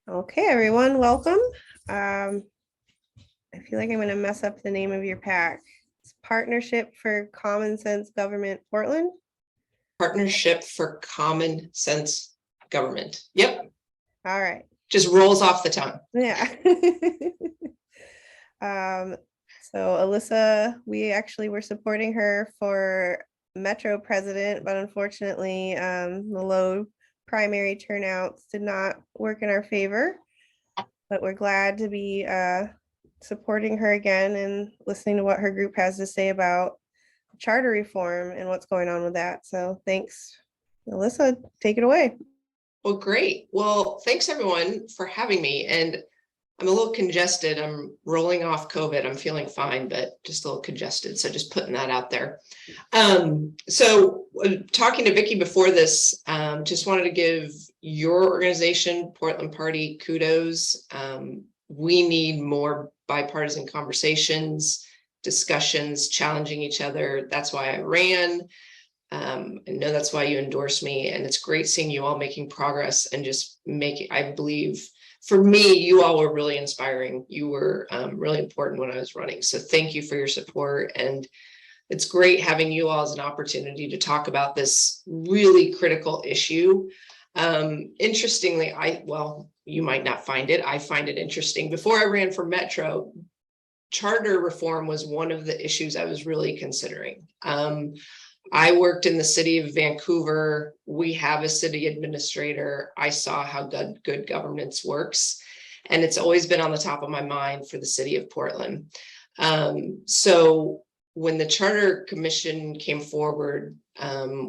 Okay, everyone, welcome. I feel like I'm going to mess up the name of your PAC. It's Partnership for Common Sense Government Portland. Partnership for Common Sense Government. Yep. All right. Just rolls off the tongue. Yeah. So Alyssa, we actually were supporting her for Metro president, but unfortunately, the low primary turnouts did not work in our favor. But we're glad to be supporting her again and listening to what her group has to say about charter reform and what's going on with that. So thanks, Alyssa, take it away. Well, great. Well, thanks everyone for having me. And I'm a little congested. I'm rolling off COVID. I'm feeling fine, but just a little congested. So just putting that out there. So talking to Vicki before this, just wanted to give your organization, Portland Party, kudos. We need more bipartisan conversations, discussions, challenging each other. That's why I ran. I know that's why you endorsed me, and it's great seeing you all making progress and just making, I believe, for me, you all were really inspiring. You were really important when I was running. So thank you for your support. And it's great having you all as an opportunity to talk about this really critical issue. Interestingly, you might not find it. I find it interesting. Before I ran for Metro, charter reform was one of the issues I was really considering. I worked in the city of Vancouver. We have a city administrator. I saw how good governance works, and it's always been on the top of my mind for the city of Portland. So when the Charter Commission came forward,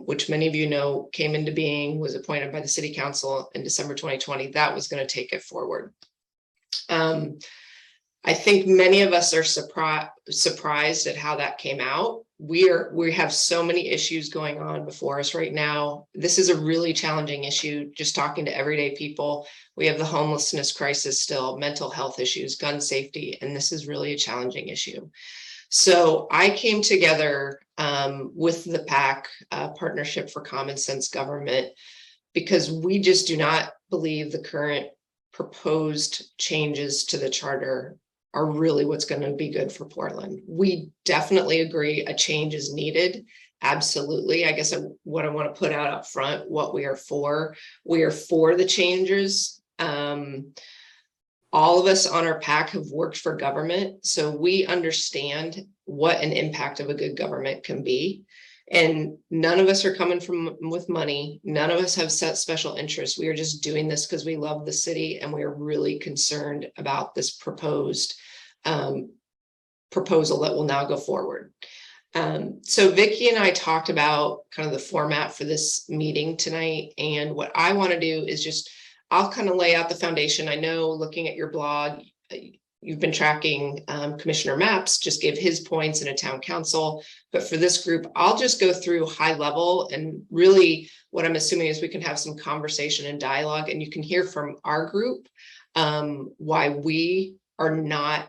which many of you know came into being, was appointed by the City Council in December 2020, that was going to take it forward. I think many of us are surprised at how that came out. We have so many issues going on before us right now. This is a really challenging issue. Just talking to everyday people, we have the homelessness crisis still, mental health issues, gun safety, and this is really a challenging issue. So I came together with the PAC, Partnership for Common Sense Government, because we just do not believe the current proposed changes to the charter are really what's going to be good for Portland. We definitely agree a change is needed. Absolutely. I guess what I want to put out up front, what we are for the changes. All of us on our PAC have worked for government, so we understand what an impact of a good government can be. And none of us are coming with money. None of us have set special interests. We are just doing this because we love the city, and we are really concerned about this proposal that will now go forward. So Vicki and I talked about kind of the format for this meeting tonight, and what I want to do is I'll kind of lay out the foundation. I know, looking at your blog, you've been tracking Commissioner Maps, just gave his points in a town council. But for this group, I'll just go through high level, and really what I'm assuming is we can have some conversation and dialogue, and you can hear from our group why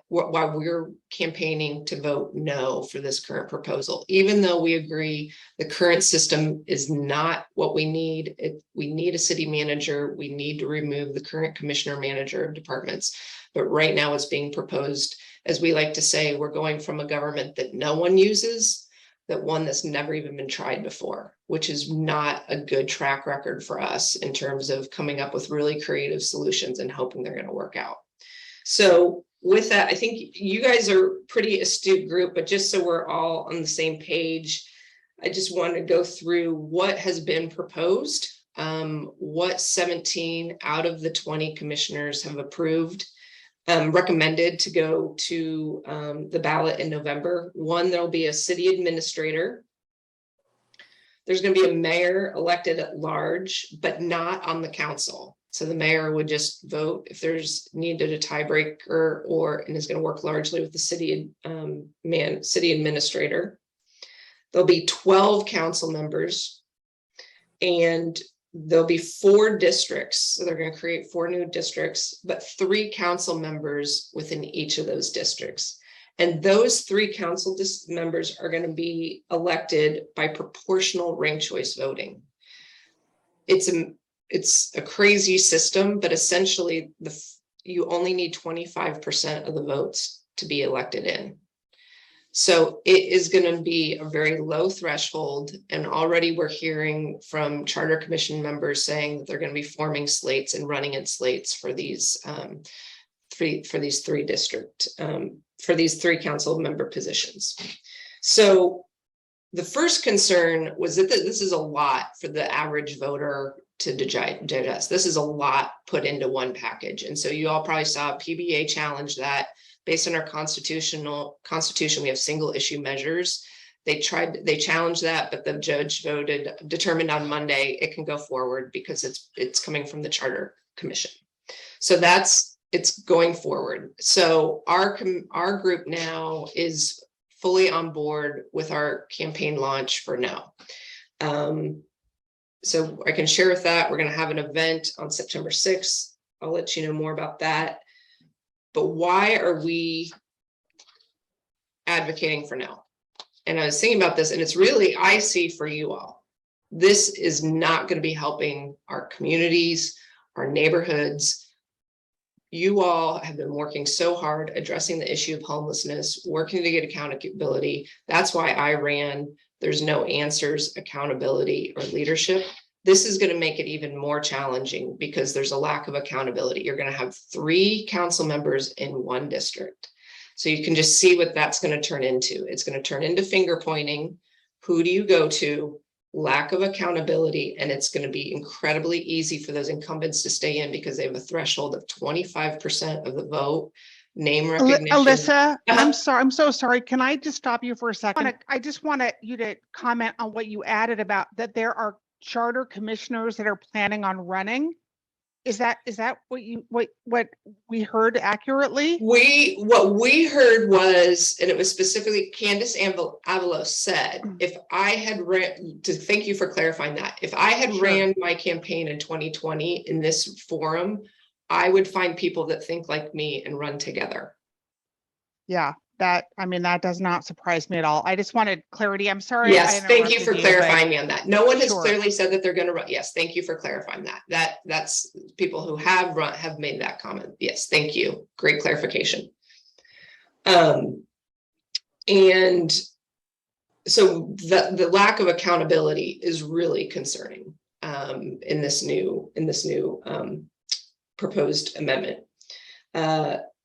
we're campaigning to vote no for this current proposal. Even though we agree the current system is not what we need. We need a city manager. We need to remove the current commissioner manager of departments. But right now it's being proposed, as we like to say, we're going from a government that no one uses, that one that's never even been tried before, which is not a good track record for us in terms of coming up with really creative solutions and hoping they're going to work out. So with that, I think you guys are a pretty astute group, but just so we're all on the same page, I just want to go through what has been proposed, what 17 out of the 20 commissioners have approved, recommended to go to the ballot in November. One, there'll be a city administrator. There's going to be a mayor elected at large, but not on the council. So the mayor would just vote if there's needed a tiebreaker, and is going to work largely with the city administrator. There'll be 12 council members, and there'll be 4 districts. So they're going to create 4 new districts, but 3 council members within each of those districts. And those 3 council members are going to be elected by proportional ranked choice voting. It's it's a crazy system, but essentially you only need 25% of the votes to be elected in. So it is going to be a very low threshold. And already we're hearing from charter commission members saying that they're going to be forming slates and running in slates for these three council member positions. So the first concern was that this is a lot for the average voter to digest. This is a lot put into one package. And so you all probably saw PBA challenge that. Based on our constitution, we have single issue measures. They challenged that, but the judge determined on Monday it can go forward because it's coming from the Charter Commission. So it's going forward. So our group now is fully on board with our campaign launch for now. So I can share with that. We're going to have an event on September 6th. I'll let you know more about that. But why are we advocating for now? And I was thinking about this, and it's really, I see for you all, this is not going to be helping our communities, our neighborhoods. You all have been working so hard addressing the issue of homelessness, working to get accountability. That's why I ran There's No Answers, accountability, or leadership. This is going to make it even more challenging because there's a lack of accountability. You're going to have 3 council members in one district. So you can just see what that's going to turn into. It's going to turn into finger pointing. Who do you go to? Lack of accountability. And it's going to be incredibly easy for those incumbents to stay in because they have a threshold of 25% of the vote. Name recognition. Alyssa, I'm sorry. I'm so sorry. Can I just stop you for a second? I just want you to comment on what you added about that there are charter commissioners that are planning on running. Is that what we heard accurately? What we heard was, and it was specifically Candace Avalos said, if I had thank you for clarifying that. If I had ran my campaign in 2020 in this forum, I would find people that think like me and run together. Yeah, that does not surprise me at all. I just wanted clarity. I'm sorry. Yes, thank you for clarifying me on that. No one has clearly said that they're going to run. Yes, thank you for clarifying that. That's people who have made that comment. Yes, thank you. Great clarification. And so the lack of accountability is really concerning in this new proposed amendment.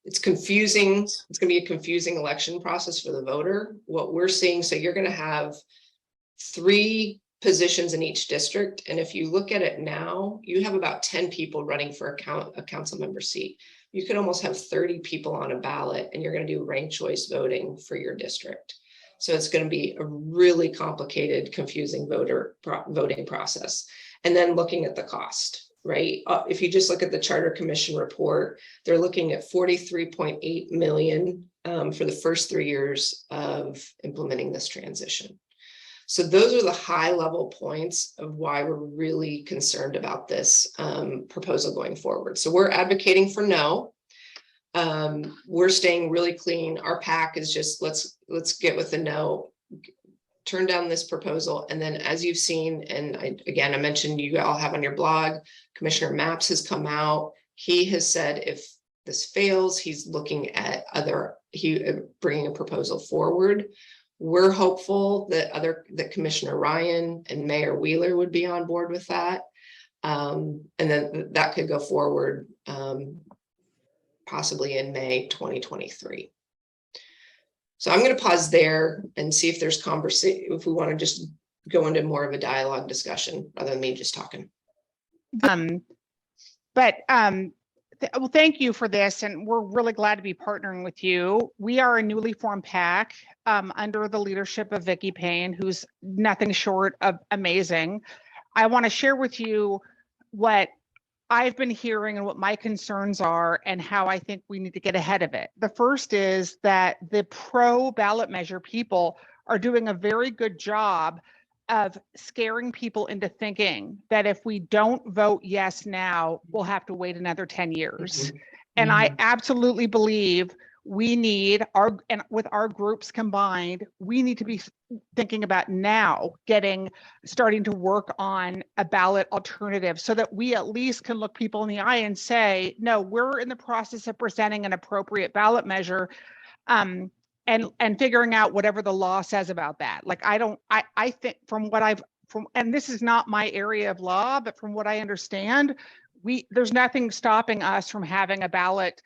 It's confusing. It's going to be a confusing election process for the voter. What we're seeing, so you're going to have 3 positions in each district. And if you look at it now, you have about 10 people running for a council member seat. You could almost have 30 people on a ballot, and you're going to do ranked choice voting for your district. So it's going to be a really complicated, confusing voting process. And then looking at the cost. Right. If you just look at the Charter Commission report, they're looking at $43.8 million for the first 3 years of implementing this transition. So those are the high level points of why we're really concerned about this proposal going forward. So we're advocating for no. We're staying really clean. Our PAC is just let's get with the no. Turn down this proposal. And then as you've seen, and I mentioned you all have on your blog, Commissioner Maps has come out. He has said if this fails, he's looking at bringing a proposal forward. We're hopeful that Commissioner Ryan and Mayor Wheeler would be on board with that. And then that could go forward possibly in May 2023. So I'm going to pause there and see if there's conversation, if we want to just go into more of a dialogue discussion rather than me just talking. Well, thank you for this, and we're really glad to be partnering with you. We are a newly formed PAC under the leadership of Vicki Payne, who's nothing short of amazing. I want to share with you what I've been hearing and what my concerns are and how I think we need to get ahead of it. The first is that the pro ballot measure people are doing a very good job of scaring people into thinking that if we don't vote yes now, we'll have to wait another 10 years. And I absolutely believe we need and with our groups combined, we need to be thinking about now starting to work on a ballot alternative so that we at least can look people in the eye and say, no, we're in the process of presenting an appropriate ballot measure. And figuring out whatever the law says about that. Like, I think and this is not my area of law, but from what I understand, there's nothing stopping us from having a ballot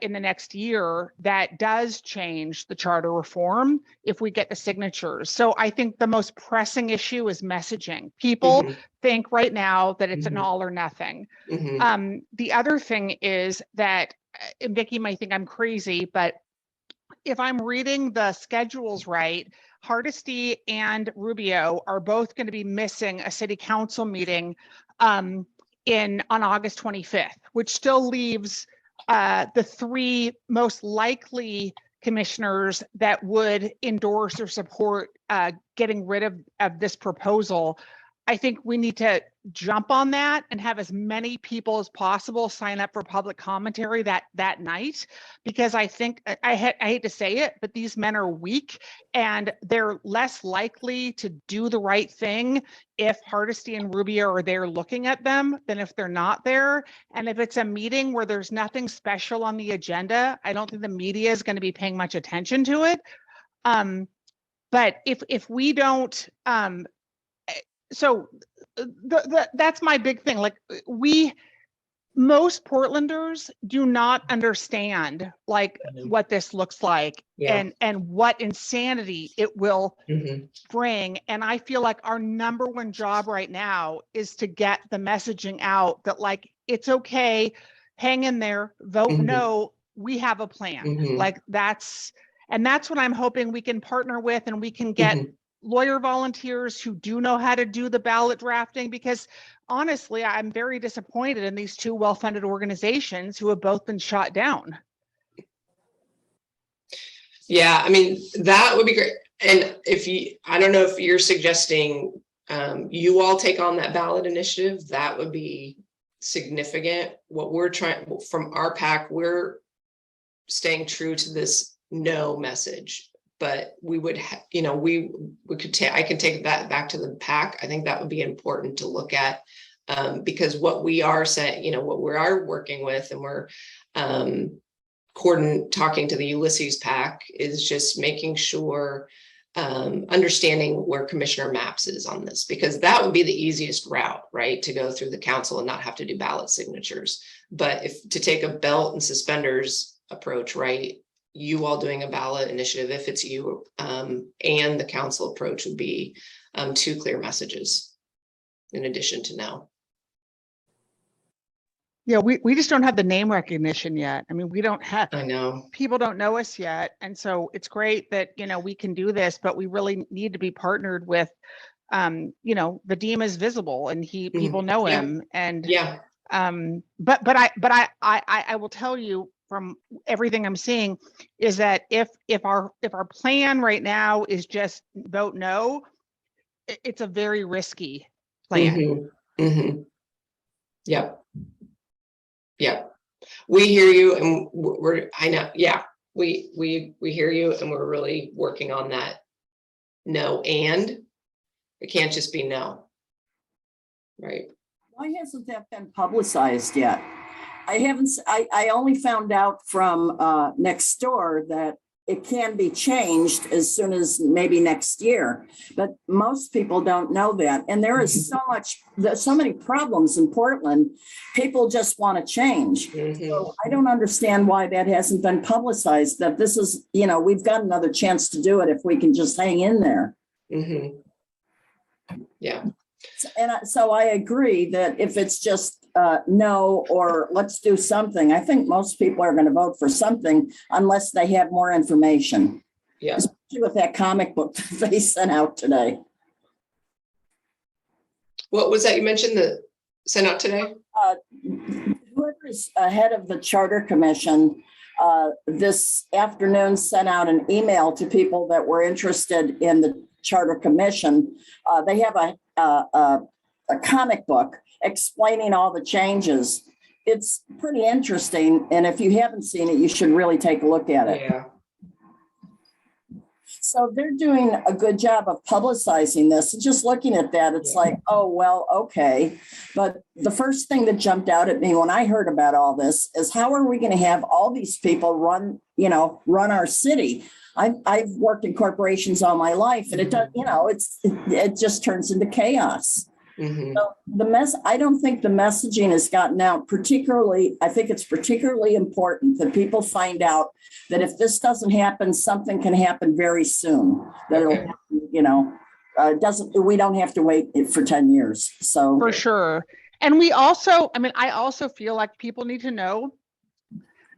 in the next year that does change the charter reform if we get the signatures. So I think the most pressing issue is messaging. People think right now that it's an all or nothing. The other thing is that, and Vicki might think I'm crazy, but if I'm reading the schedules right, Hardesty and Rubio are both going to be missing a city council meeting on August 25th, which still leaves the three most likely commissioners that would endorse or support getting rid of this proposal. I think we need to jump on that and have as many people as possible sign up for public commentary that night, because I think I hate to say it, but these men are weak and they're less likely to do the right thing if Hardesty and Rubio are there looking at them than if they're not there. And if it's a meeting where there's nothing special on the agenda, I don't think the media is going to be paying much attention to it. But if we don't, so that's my big thing. Like, most Portlanders do not understand like what this looks like and what insanity it will bring. And I feel like our number one job right now is to get the messaging out that, like, it's okay, hang in there, vote no, we have a plan. Like, that's what I'm hoping we can partner with, and we can get lawyer volunteers who do know how to do the ballot drafting, because honestly, I'm very disappointed in these two well-funded organizations who have both been shot down. Yeah, I mean, that would be great. And I don't know if you're suggesting you all take on that ballot initiative, that would be significant. What we're trying from our PAC, we're staying true to this no message. But we would, we could take, I can take that back to the PAC. I think that would be important to look at, because what we are saying, what we are working with, and we're talking to the Ulysses PAC, is just making sure, understanding where Commissioner Maps is on this, because that would be the easiest route, right, to go through the council and not have to do ballot signatures. But to take a belt and suspenders approach, right, you all doing a ballot initiative, if it's you, and the council approach would be two clear messages in addition to no. Yeah, we just don't have the name recognition yet. I mean, we don't have, I know, people don't know us yet. And so it's great that, we can do this, but we really need to be partnered with, Vadim is visible and people know him. And but I will tell you, from everything I'm seeing, is that if our plan right now is just vote no, it's a very risky plan. Yep. We hear you, and I know, we hear you, and we're really working on that. No, and it can't just be no. Right. Why hasn't that been publicized yet? I only found out from next door that it can be changed as soon as maybe next year, but most people don't know that. And there is so many problems in Portland. People just want to change. So I don't understand why that hasn't been publicized, that this is, we've got another chance to do it if we can just hang in there. Yeah. And so I agree that if it's just no, or let's do something, I think most people are going to vote for something unless they have more information. Yeah. Especially with that comic book that they sent out today. What was that you mentioned that sent out today? Whoever is head of the Charter Commission this afternoon sent out an email to people that were interested in the Charter Commission. They have a comic book explaining all the changes. it's pretty interesting. And if you haven't seen it, you should really take a look at it. Yeah. So they're doing a good job of publicizing this. And just looking at that, it's like, oh, well, okay. But the first thing that jumped out at me when I heard about all this is how are we going to have all these people run our city? I've worked in corporations all my life, and it does, it just turns into chaos. Mhm. So I don't think the messaging has gotten out particularly. I think it's particularly important that people find out that if this doesn't happen, something can happen very soon. That Okay. we don't have to wait for 10 years. So For sure. And we also, I also feel like people need to know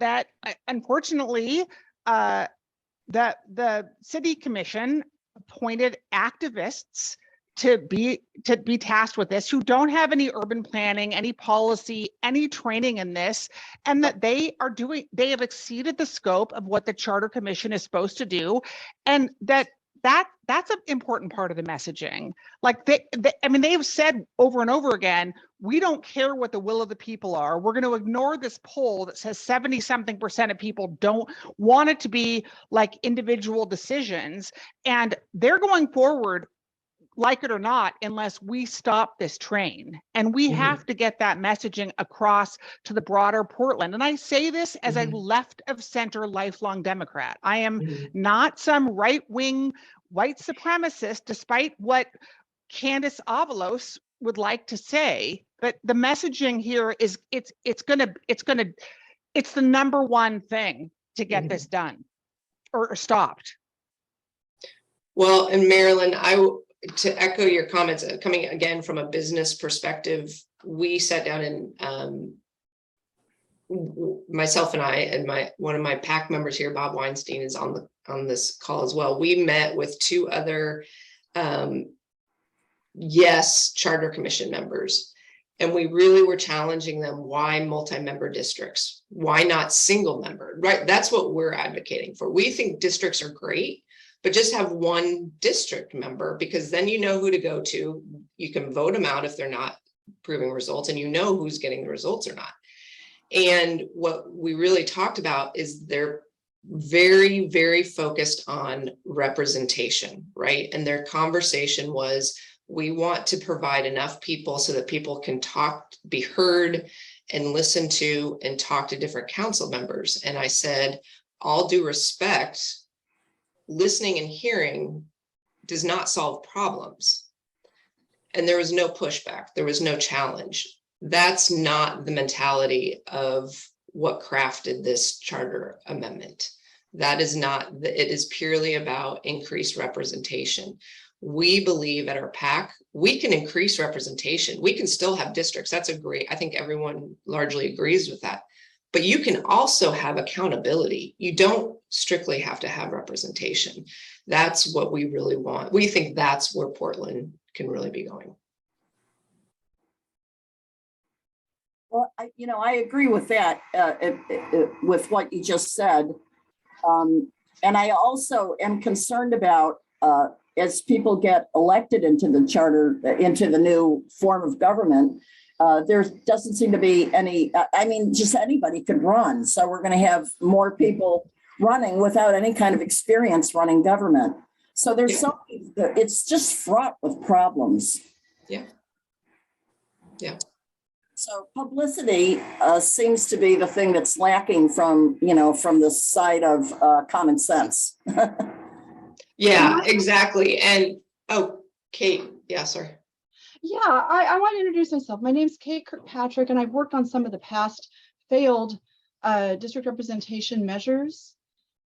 that unfortunately, that the city commission appointed activists to be tasked with this, who don't have any urban planning, any policy, any training in this, and that they have exceeded the scope of what the charter commission is supposed to do, and that's an important part of the messaging. Like they've said over and over again, we don't care what the will of the people are. We're going to ignore this poll that says 70-something% of people don't want it to be like individual decisions, and they're going forward like it or not, unless we stop this train. And we have to get that messaging across to the broader Portland. And I say this as a left of center lifelong Democrat. I am not some right-wing white supremacist, despite what Candace Avalos would like to say. But the messaging here is it's the number one thing to get this done or stopped. Well, and Marilyn, to echo your comments, coming again from a business perspective, we sat down and myself and I and one of my PAC members here, Bob Weinstein, is on this call as well. We met with two other charter commission members, and we really were challenging them. Why multi-member districts? Why not single member? Right? That's what we're advocating for. We think districts are great, but just have one district member, because then you know who to go to. You can vote them out if they're not proving results, and you know who's getting the results or not. And what we really talked about is they're very, very focused on representation, right? And their conversation was, we want to provide enough people so that people can talk, be heard, and listen to and talk to different council members. And I said, all due respect, listening and hearing does not solve problems. And there was no pushback. There was no challenge. That's not the mentality of what crafted this charter amendment. That is not, it is purely about increased representation. We believe at our PAC, we can increase representation. We can still have districts. That's I think everyone largely agrees with that. But you can also have accountability. You don't strictly have to have representation. That's what we really want. We think that's where Portland can really be going. Well, I agree with that, with what you just said. And I also am concerned about, as people get elected into the charter, into the new form of government, there doesn't seem to be any, just anybody could run. So we're going to have more people running without any kind of experience running government. So there's it's just fraught with problems. Yeah. Yeah. So publicity seems to be the thing that's lacking from the side of common sense. Yeah, exactly. And Kate, yeah, sorry. Yeah, I want to introduce myself. My name's Kate Kirkpatrick, and I've worked on some of the past failed district representation measures.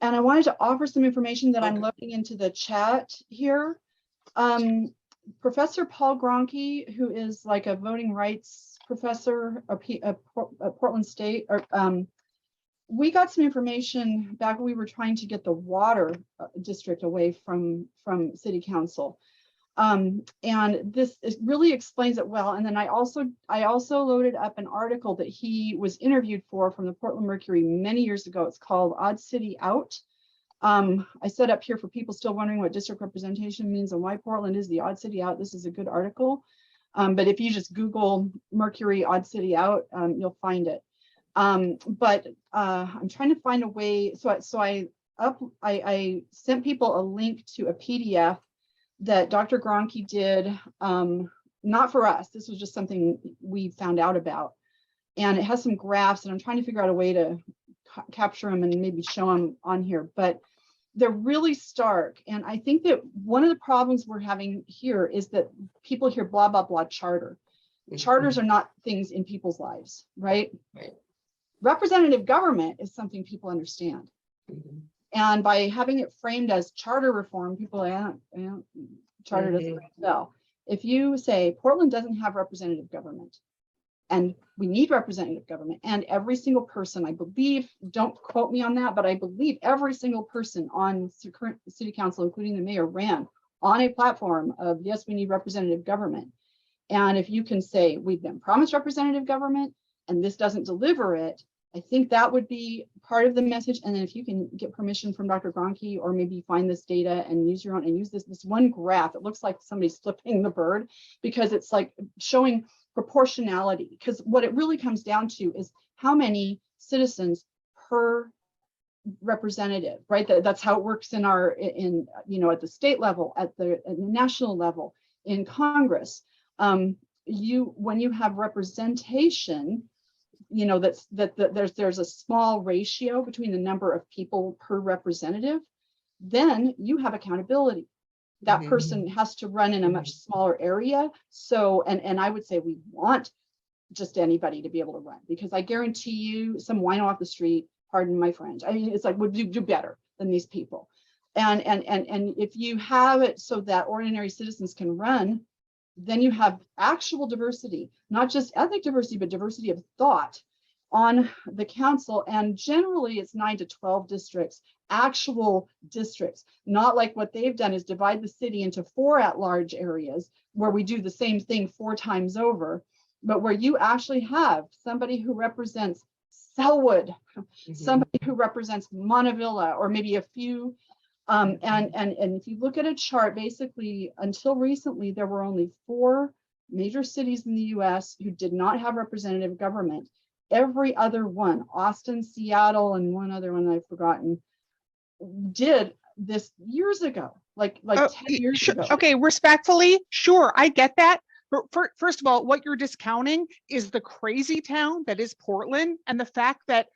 And I wanted to offer some information that I'm loading into the chat here. Professor Paul Gronke, who is like a voting rights professor at Portland State, we got some information back when we were trying to get the water district away from city council. And this really explains it well. And then I also loaded up an article that he was interviewed for from the Portland Mercury many years ago. It's called Odd City Out. I set up here for people still wondering what district representation means and why Portland is the odd city out. This is a good article. But if you just Google Mercury odd city out, you'll find it. But I'm trying to find a way. So I sent people a link to a PDF that Dr. Gronke did, not for us. This was just something we found out about. And it has some graphs, and I'm trying to figure out a way to capture them and maybe show them on here. But they're really stark. And I think that one of the problems we're having here is that people hear blah, blah, blah charter. Charters are not things in people's lives, right? Right. Representative government is something people understand. And by having it framed as charter reform, people are like, charter doesn't sell. If you say Portland doesn't have representative government, and we need representative government, and every single person, I believe, don't quote me on that, but I believe every single person on current city council, including the mayor, ran on a platform of, yes, we need representative government. And if you can say, we've been promised representative government and this doesn't deliver it, I think that would be part of the message. And then if you can get permission from Dr. Gronke, or maybe find this data and use your own, and use this one graph, it looks like somebody's flipping the bird, because it's like showing proportionality. Because what it really comes down to is how many citizens per representative, right? That's how it works in our, at the state level, at the national level, in Congress. When you have representation, there's a small ratio between the number of people per representative, then you have accountability. That person has to run in a much smaller area. So, and I would say we want just anybody to be able to run, because I guarantee you some wino off the street, pardon my French, I mean, it's like, would do better than these people. And if you have it so that ordinary citizens can run, then you have actual diversity, not just ethnic diversity, but diversity of thought on the council. And generally it's 9 to 12 districts, actual districts, not like what they've done is divide the city into 4 at-large areas where we do the same thing 4 times over, but where you actually have somebody who represents Selwood, somebody who represents Montevilla, or maybe a few. And if you look at a chart, basically until recently, there were only 4 major cities in the US who did not have representative government. Every other one, Austin, Seattle, and one other one I've forgotten, did this years ago, like 10 years ago. Okay, respectfully, sure, I get that. But first of all, what you're discounting is the crazy town that is Portland, and the fact that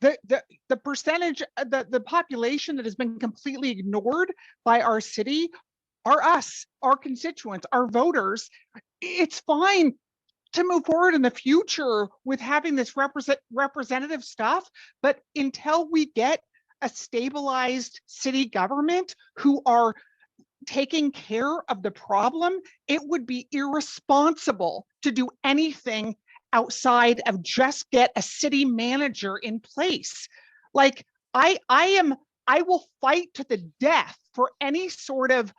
the percentage, the population that has been completely ignored by our city are us, our constituents, our voters. It's fine to move forward in the future with having this representative stuff, but until we get a stabilized city government who are taking care of the problem, it would be irresponsible to do anything outside of just get a city manager in place. Like I will fight to the death for any sort of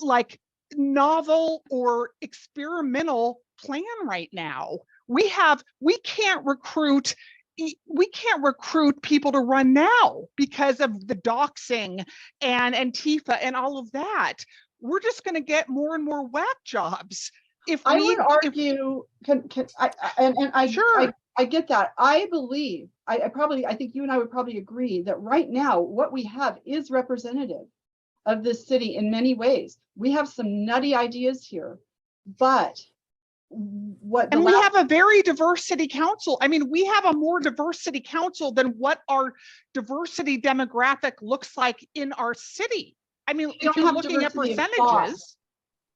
like novel or experimental plan right now. We can't recruit people to run now because of the doxing and Antifa and all of that. We're just going to get more and more whack jobs. If I would argue, I get that. I believe, I think you and I would probably agree that right now what we have is representative of this city in many ways. We have some nutty ideas here, but we have a very diverse city council. I mean, we have a more diverse city council than what our diversity demographic looks like in our city. I mean, if you're looking at percentages.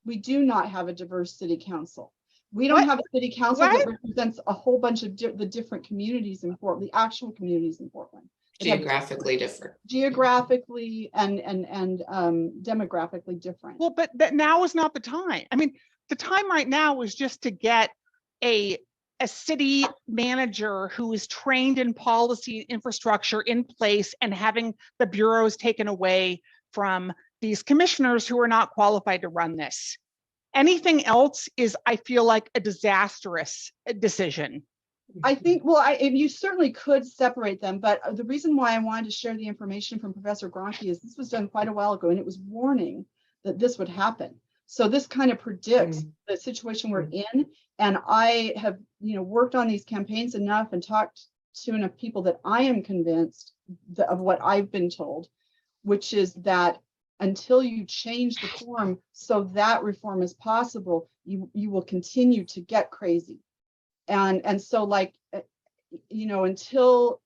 We do not have a diverse city council. We don't have a city council that represents a whole bunch of the different communities in Portland, the actual communities in Portland. Geographically different. Geographically and demographically different. Well, but now is not the time. I mean, the time right now is just to get a city manager who is trained in policy infrastructure in place, and having the bureaus taken away from these commissioners who are not qualified to run this. Anything else is, I feel like, a disastrous decision. I think, and you certainly could separate them, but the reason why I wanted to share the information from Professor Gronke is this was done quite a while ago, and it was warning that this would happen. So this kind of predicts the situation we're in. And I have, worked on these campaigns enough and talked to enough people that I am convinced of what I've been told, which is that until you change the form so that reform is possible, you will continue to get crazy. And so like, until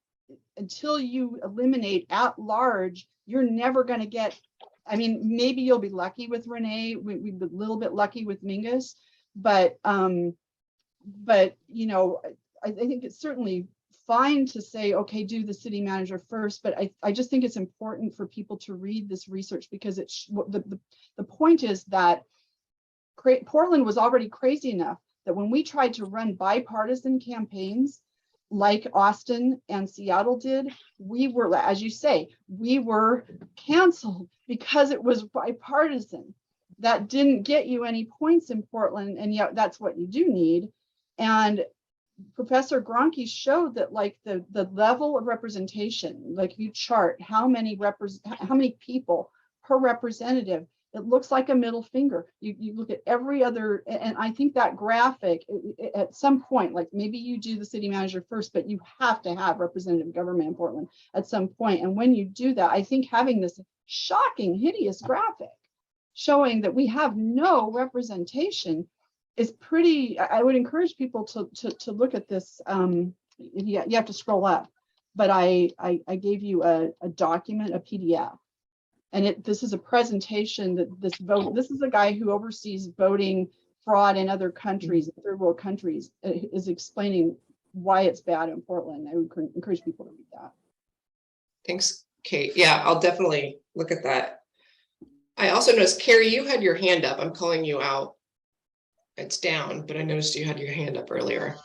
you eliminate at large, you're never going to get, I mean, maybe you'll be lucky with Renee. We've been a little bit lucky with Mingus, but I think it's certainly fine to say, okay, do the city manager first, but I just think it's important for people to read this research, because the point is that Portland was already crazy enough that when we tried to run bipartisan campaigns like Austin and Seattle did, we were, as you say, we were canceled because it was bipartisan. That didn't get you any points in Portland, and yet that's what you do need. And Professor Gronke showed that like the level of representation, like if you chart how many people per representative, it looks like a middle finger. You look at every other, and I think that graphic at some point, like maybe you do the city manager first, but you have to have representative government in Portland at some point. And when you do that, I think having this shocking, hideous graphic showing that we have no representation is pretty, I would encourage people to look at this. You have to scroll up, but I gave you a document, a PDF. And this is a presentation that this is a guy who oversees voting fraud in other countries, third world countries, is explaining why it's bad in Portland. I would encourage people to read that. Thanks, Kate. Yeah, I'll definitely look at that. I also noticed, Carrie, you had your hand up. I'm calling you out. It's down, but I noticed you had your hand up earlier.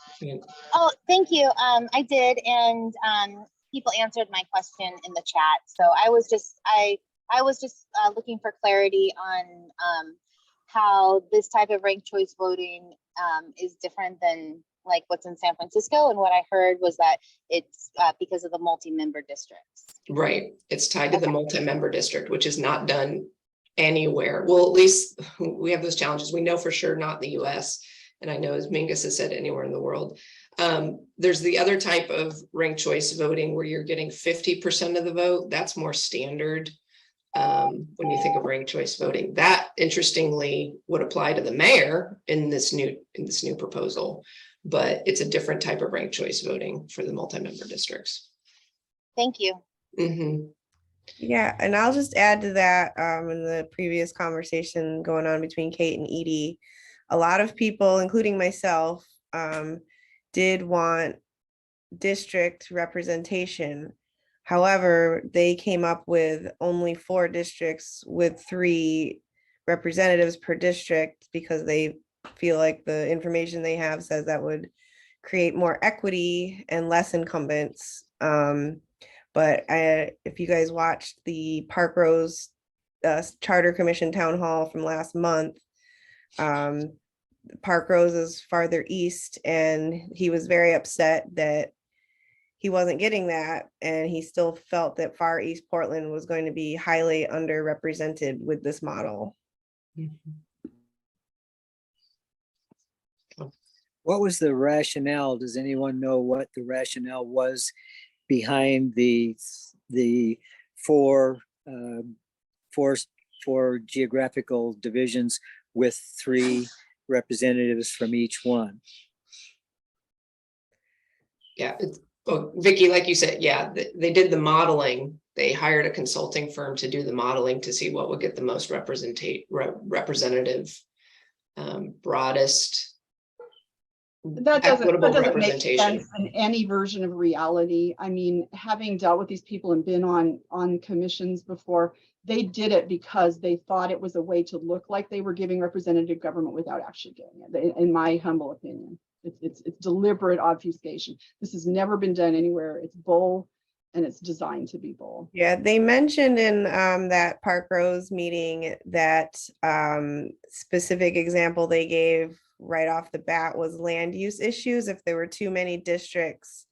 Oh, thank you. I did, and people answered my question in the chat. So I was just looking for clarity on how this type of ranked choice voting is different than like what's in San Francisco. And what I heard was that it's because of the multi-member districts. Right. It's tied to the multi-member district, which is not done anywhere. Well, at least we have those challenges. We know for sure not in the US. And I know, as Mingus has said, anywhere in the world. There's the other type of ranked choice voting where you're getting 50% of the vote. That's more standard. When you think of ranked choice voting, that interestingly would apply to the mayor in this new proposal, but it's a different type of ranked choice voting for the multi-member districts. Thank you. Mm-hmm. Yeah, and I'll just add to that, in the previous conversation going on between Kate and Edie, a lot of people, including myself, did want district representation. However, they came up with only 4 districts with 3 representatives per district because they feel like the information they have says that would create more equity and less incumbents. But if you guys watched the Park Rose Charter Commission town hall from last month, Park Rose is farther east, and he was very upset that he wasn't getting that, and he still felt that Far East Portland was going to be highly underrepresented with this model. What was the rationale? Does anyone know what the rationale was behind the four geographical divisions with 3 representatives from each one? Yeah, well, Vicky, like you said, yeah, they did the modeling. They hired a consulting firm to do the modeling to see what would get the most representative, broadest. That doesn't make representation. sense in any version of reality. I mean, having dealt with these people and been on commissions before, they did it because they thought it was a way to look like they were giving representative government without actually doing it, in my humble opinion. It's deliberate obfuscation. This has never been done anywhere. It's bull, and it's designed to be bull. Yeah, they mentioned in that Park Rose meeting that specific example they gave right off the bat was land use issues. If there were too many districts,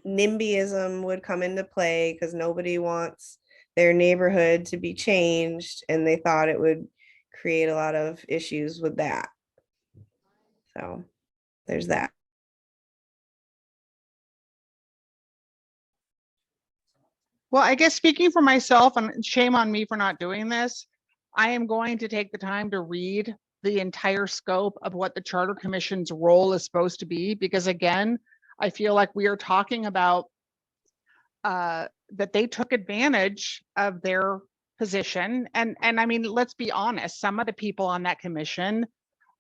NIMBYism would come into play because nobody wants their neighborhood to be changed, and they thought it would create a lot of issues with that. So there's that. Well, I guess speaking for myself, and shame on me for not doing this, I am going to take the time to read the entire scope of what the Charter Commission's role is supposed to be, because again, I feel like we are talking about that they took advantage of their position. And I mean, let's be honest, some of the people on that commission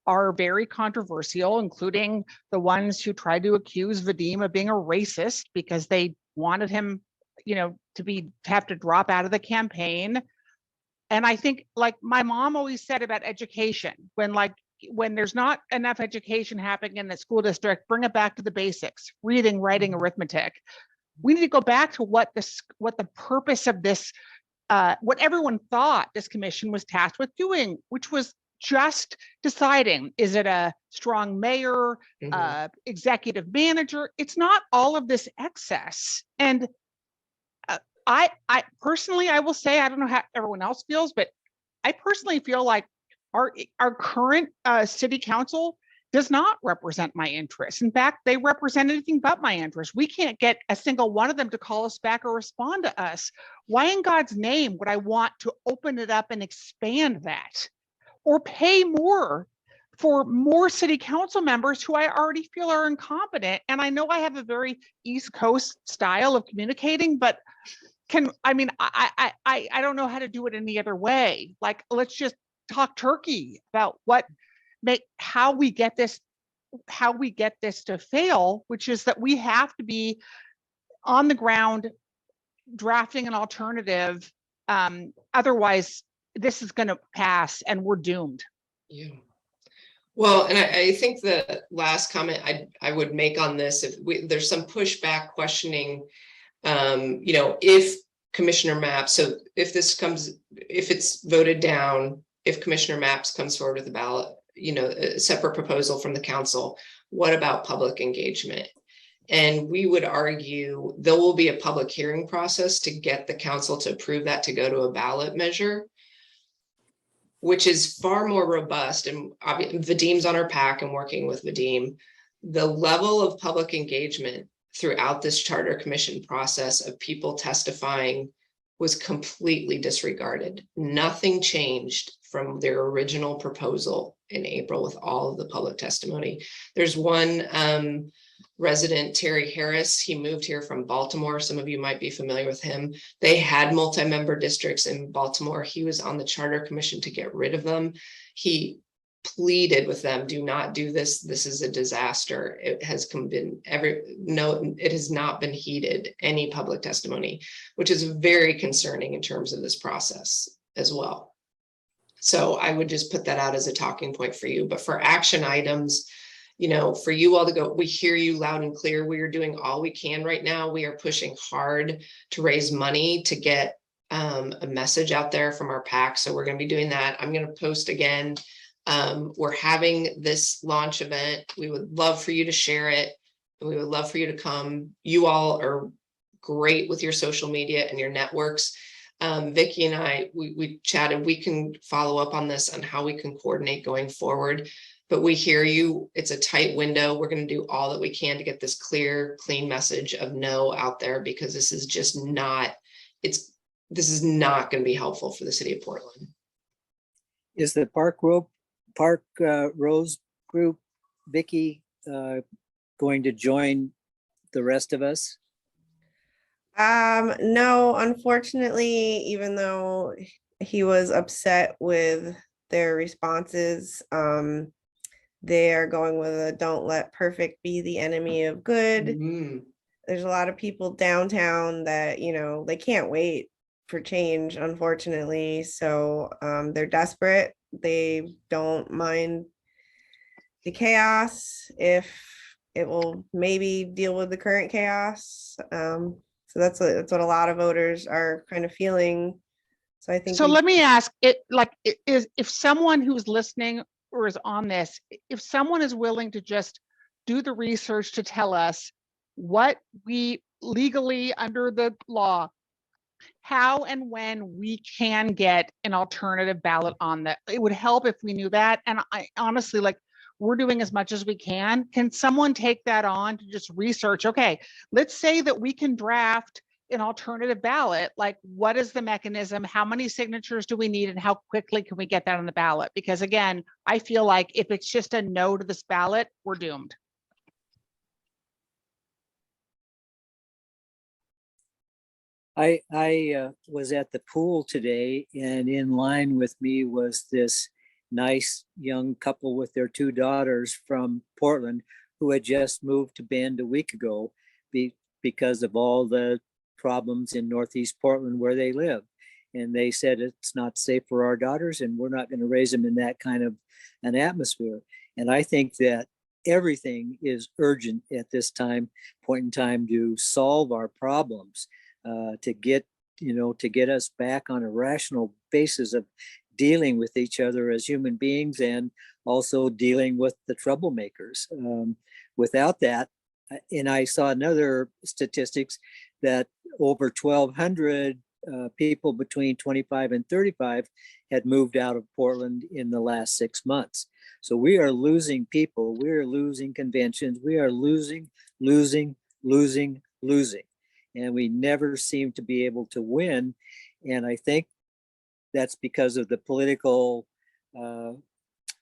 are very controversial, including the ones who tried to accuse Vadim of being a racist because they wanted him, you know, to have to drop out of the campaign. And I think, like my mom always said about education, when there's not enough education happening in the school district, bring it back to the basics: reading, writing, arithmetic. We need to go back to what the purpose of this, what everyone thought this commission was tasked with doing, which was just deciding, is it a strong mayor, executive manager? It's not all of this excess. And I personally, I will say, I don't know how everyone else feels, but I personally feel like our current city council does not represent my interests. In fact, they represent anything but my interests. We can't get a single one of them to call us back or respond to us. Why in God's name would I want to open it up and expand that, or pay more for more city council members who I already feel are incompetent? And I know I have a very East Coast style of communicating, but I don't know how to do it any other way. Like, let's just talk turkey about how we get this to fail, which is that we have to be on the ground drafting an alternative. Otherwise, this is going to pass and we're doomed. Yeah. Well, and I think the last comment I would make on this, if there's some pushback questioning, you know, if Commissioner Maps, so if it's voted down, if Commissioner Maps comes forward with a ballot, you know, a separate proposal from the council, what about public engagement? And we would argue there will be a public hearing process to get the council to approve that to go to a ballot measure, which is far more robust. And Vadim's on our PAC and working with Vadim. The level of public engagement throughout this charter commission process of people testifying was completely disregarded. Nothing changed from their original proposal in April with all of the public testimony. There's one resident, Terry Harris. He moved here from Baltimore. Some of you might be familiar with him. They had multi-member districts in Baltimore. He was on the charter commission to get rid of them. He pleaded with them, do not do this. This is a disaster. It has it has not been heeded, any public testimony, which is very concerning in terms of this process as well. So I would just put that out as a talking point for you. But for action items, you know, for you all to go, we hear you loud and clear. We are doing all we can right now. We are pushing hard to raise money to get a message out there from our PAC. So we're going to be doing that. I'm going to post again. We're having this launch event. We would love for you to share it, and we would love for you to come. You all are great with your social media and your networks. Vicki and I, we chatted. We can follow up on this on how we can coordinate going forward. But we hear you. It's a tight window. We're going to do all that we can to get this clear, clean message of no out there, because this is just not. This is not going to be helpful for the city of Portland. Is the Park Rose group, Vicki, going to join the rest of us? No, unfortunately, even though he was upset with their responses, they are going with a don't let perfect be the enemy of good. There's a lot of people downtown that, you know, they can't wait for change, unfortunately. So they're desperate. They don't mind the chaos if it will maybe deal with the current chaos. So that's what a lot of voters are kind of feeling. So I think. So let me ask it, like, if someone who's listening or is on this, if someone is willing to just do the research to tell us what we legally under the law how and when we can get an alternative ballot on that. It would help if we knew that. And I honestly, like, we're doing as much as we can. Can someone take that on to just research? Okay, let's say that we can draft an alternative ballot. Like, what is the mechanism? How many signatures do we need? And how quickly can we get that on the ballot? Because again, I feel like if it's just a no to this ballot, we're doomed. I was at the pool today, and in line with me was this nice young couple with their 2 daughters from Portland who had just moved to Bend a week ago because of all the problems in Northeast Portland where they live. And they said it's not safe for our daughters, and we're not going to raise them in that kind of an atmosphere. And I think that everything is urgent at this point in time to solve our problems, to get us back on a rational basis of dealing with each other as human beings, and also dealing with the troublemakers. Without that, and I saw another statistics that over 1,200 people between 25 and 35 had moved out of Portland in the last 6 months. So we are losing people, we are losing conventions, we are losing. And we never seem to be able to win. And I think that's because of the political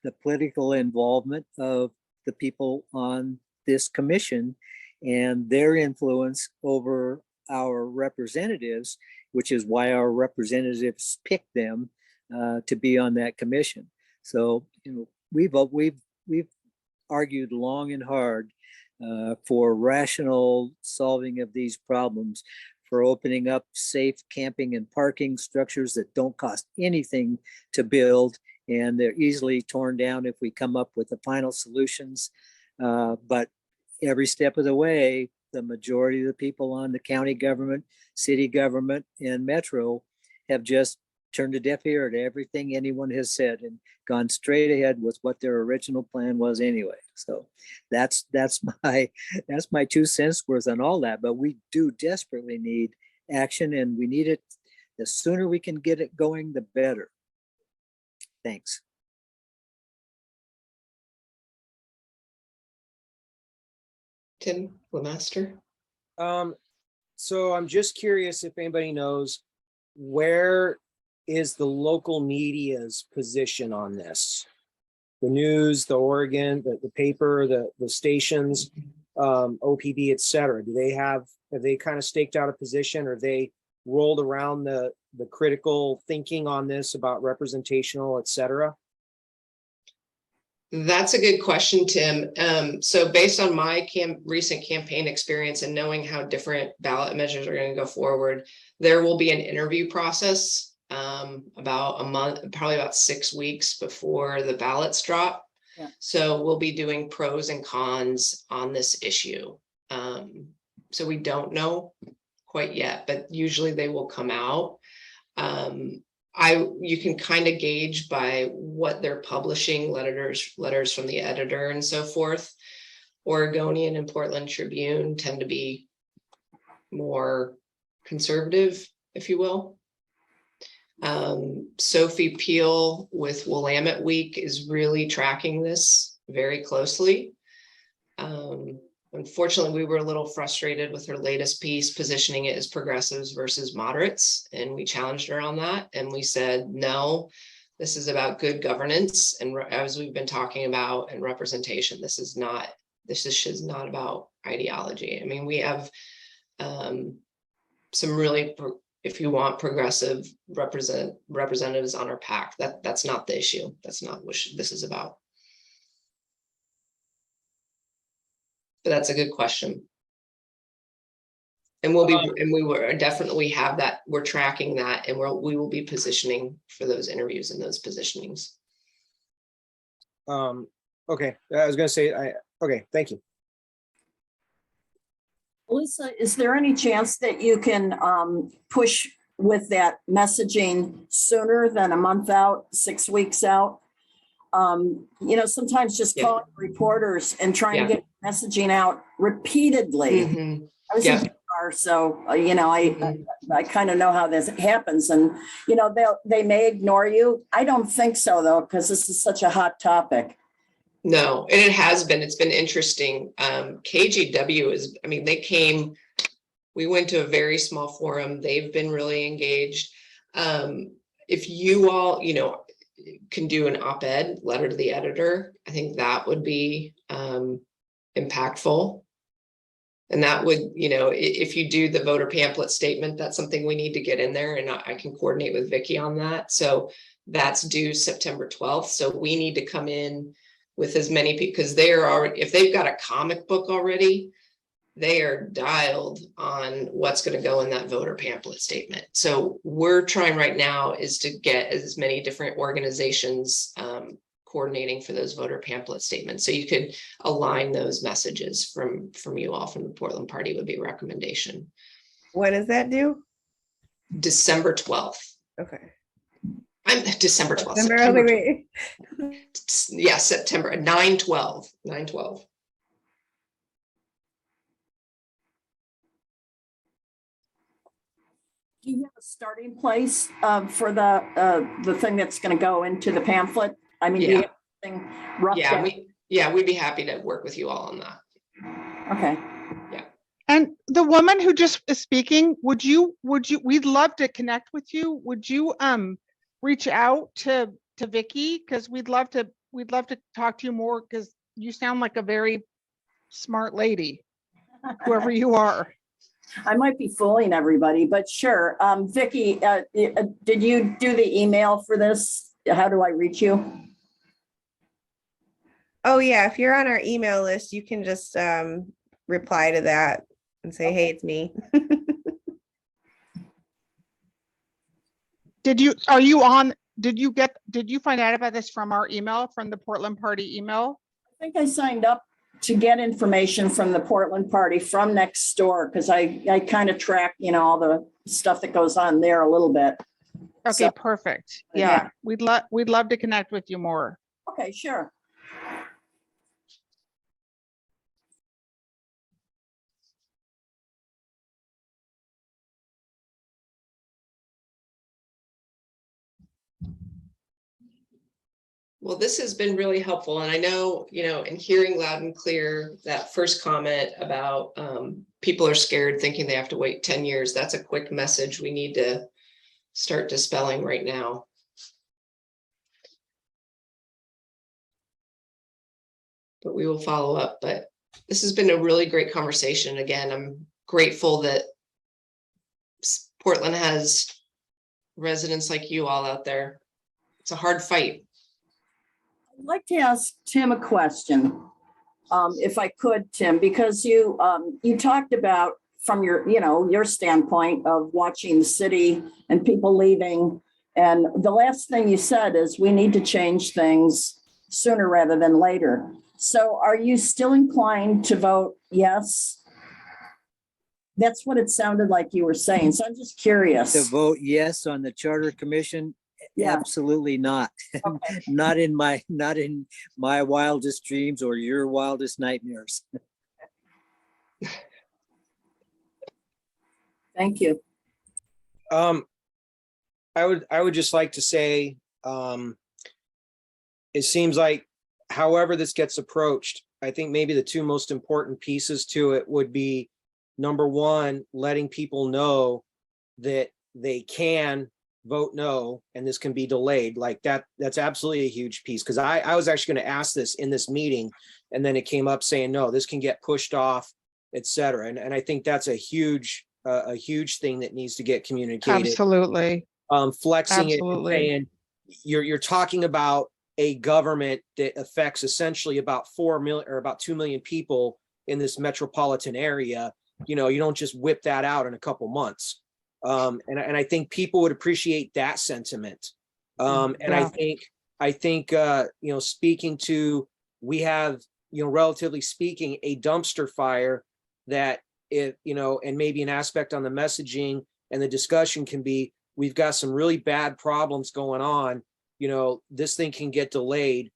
involvement of the people on this commission and their influence over our representatives, which is why our representatives picked them to be on that commission. So, we've argued long and hard for rational solving of these problems, for opening up safe camping and parking structures that don't cost anything to build, and they're easily torn down if we come up with the final solutions. But every step of the way, the majority of the people on the county government, city government, and metro have just turned a deaf ear to everything anyone has said and gone straight ahead with what their original plan was anyway. So that's my 2 cents worth on all that. But we do desperately need action, and we need it. The sooner we can get it going, the better. Thanks. Tim Lemaster. So I'm just curious if anybody knows, where is the local media's position on this? The news, the Oregon, the paper, the stations, OPB, et cetera. Have they kind of staked out a position, or they rolled around the critical thinking on this about representational, et cetera? That's a good question, Tim. So based on my recent campaign experience and knowing how different ballot measures are going to go forward, there will be an interview process about a month, probably about 6 weeks before the ballots drop. Yeah. So we'll be doing pros and cons on this issue. So we don't know quite yet, but usually they will come out. You can kind of gauge by what they're publishing, letters from the editor and so forth. Oregonian and Portland Tribune tend to be more conservative, if you will. Sophie Peel with Willamette Week is really tracking this very closely. Unfortunately, we were a little frustrated with her latest piece, positioning it as progressives versus moderates, and we challenged her on that. And we said, no, this is about good governance. And as we've been talking about, and representation, this is not about ideology. I mean, we have some really, if you want, progressive representatives on our PAC. That's not the issue. That's not what this is about. But that's a good question. And we have that, we're tracking that, and we will be positioning for those interviews and those positionings. Okay, I was gonna say, okay, thank you. Alyssa, is there any chance that you can push with that messaging sooner than a month out, 6 weeks out? Sometimes just calling reporters and trying to get messaging out repeatedly. Mm-hmm. I was thinking are, so, I kind of know how this happens, and, they may ignore you. I don't think so, though, because this is such a hot topic. No, and it has been, it's been interesting. KGW is, I mean, they came, we went to a very small forum. They've been really engaged. If you all, can do an op-ed letter to the editor, I think that would be impactful. And that would, if you do the voter pamphlet statement, that's something we need to get in there, and I can coordinate with Vicky on that. So that's due September 12th. So we need to come in with as many people, because they are already, if they've got a comic book already, they are dialed on what's going to go in that voter pamphlet statement. So we're trying right now is to get as many different organizations coordinating for those voter pamphlet statements. So you could align those messages from you all from the Portland Party would be a recommendation. When is that due? December 12th. Okay. I'm December 12th. September, wait. Yeah, September 9/12. 9/12. Do you have a starting place for the thing that's going to go into the pamphlet? I mean, do you have anything rough down? We'd be happy to work with you all on that. Okay. And the woman who just is speaking, we'd love to connect with you. Would you reach out to Vicky? Because we'd love to talk to you more, because you sound like a very smart lady, whoever you are. I might be fooling everybody, but sure. Vicky, did you do the email for this? How do I reach you? Oh yeah, if you're on our email list, you can just reply to that and say, hey, it's me. Did you find out about this from our email, from the Portland Party email? I think I signed up to get information from the Portland Party from next door, because I kind of track, all the stuff that goes on there a little bit. Okay, So, perfect. yeah. Yeah, we'd love to connect with you more. Okay, sure. Well, this has been really helpful. And I know, in hearing loud and clear that first comment about people are scared thinking they have to wait 10 years, that's a quick message we need to start dispelling right now. But we will follow up. But this has been a really great conversation. Again, I'm grateful that Portland has residents like you all out there. It's a hard fight. I'd like to ask Tim a question, if I could, Tim, because you talked about from your standpoint of watching the city and people leaving. And the last thing you said is we need to change things sooner rather than later. So are you still inclined to vote yes? That's what it sounded like you were saying. So I'm just curious. To vote yes on the Charter Commission? Yeah. Absolutely not. Okay. Not in my wildest dreams or your wildest nightmares. Thank you. I would just like to say, it seems like however this gets approached, I think maybe the two most important pieces to it would be, number one, letting people know that they can vote no, and this can be delayed. Like that's absolutely a huge piece. Because I was actually going to ask this in this meeting, and then it came up saying, no, this can get pushed off, et cetera. And I think that's a huge thing that needs to get communicated. Absolutely. Flexing Absolutely. it and saying you're talking about a government that affects essentially about 4 million or about 2 million people in this metropolitan area. You don't just whip that out in a couple months. And I think people would appreciate that sentiment. And Yeah. I think speaking to, we have, relatively speaking, a dumpster fire that and maybe an aspect on the messaging and the discussion can be, we've got some really bad problems going on. This thing can get delayed.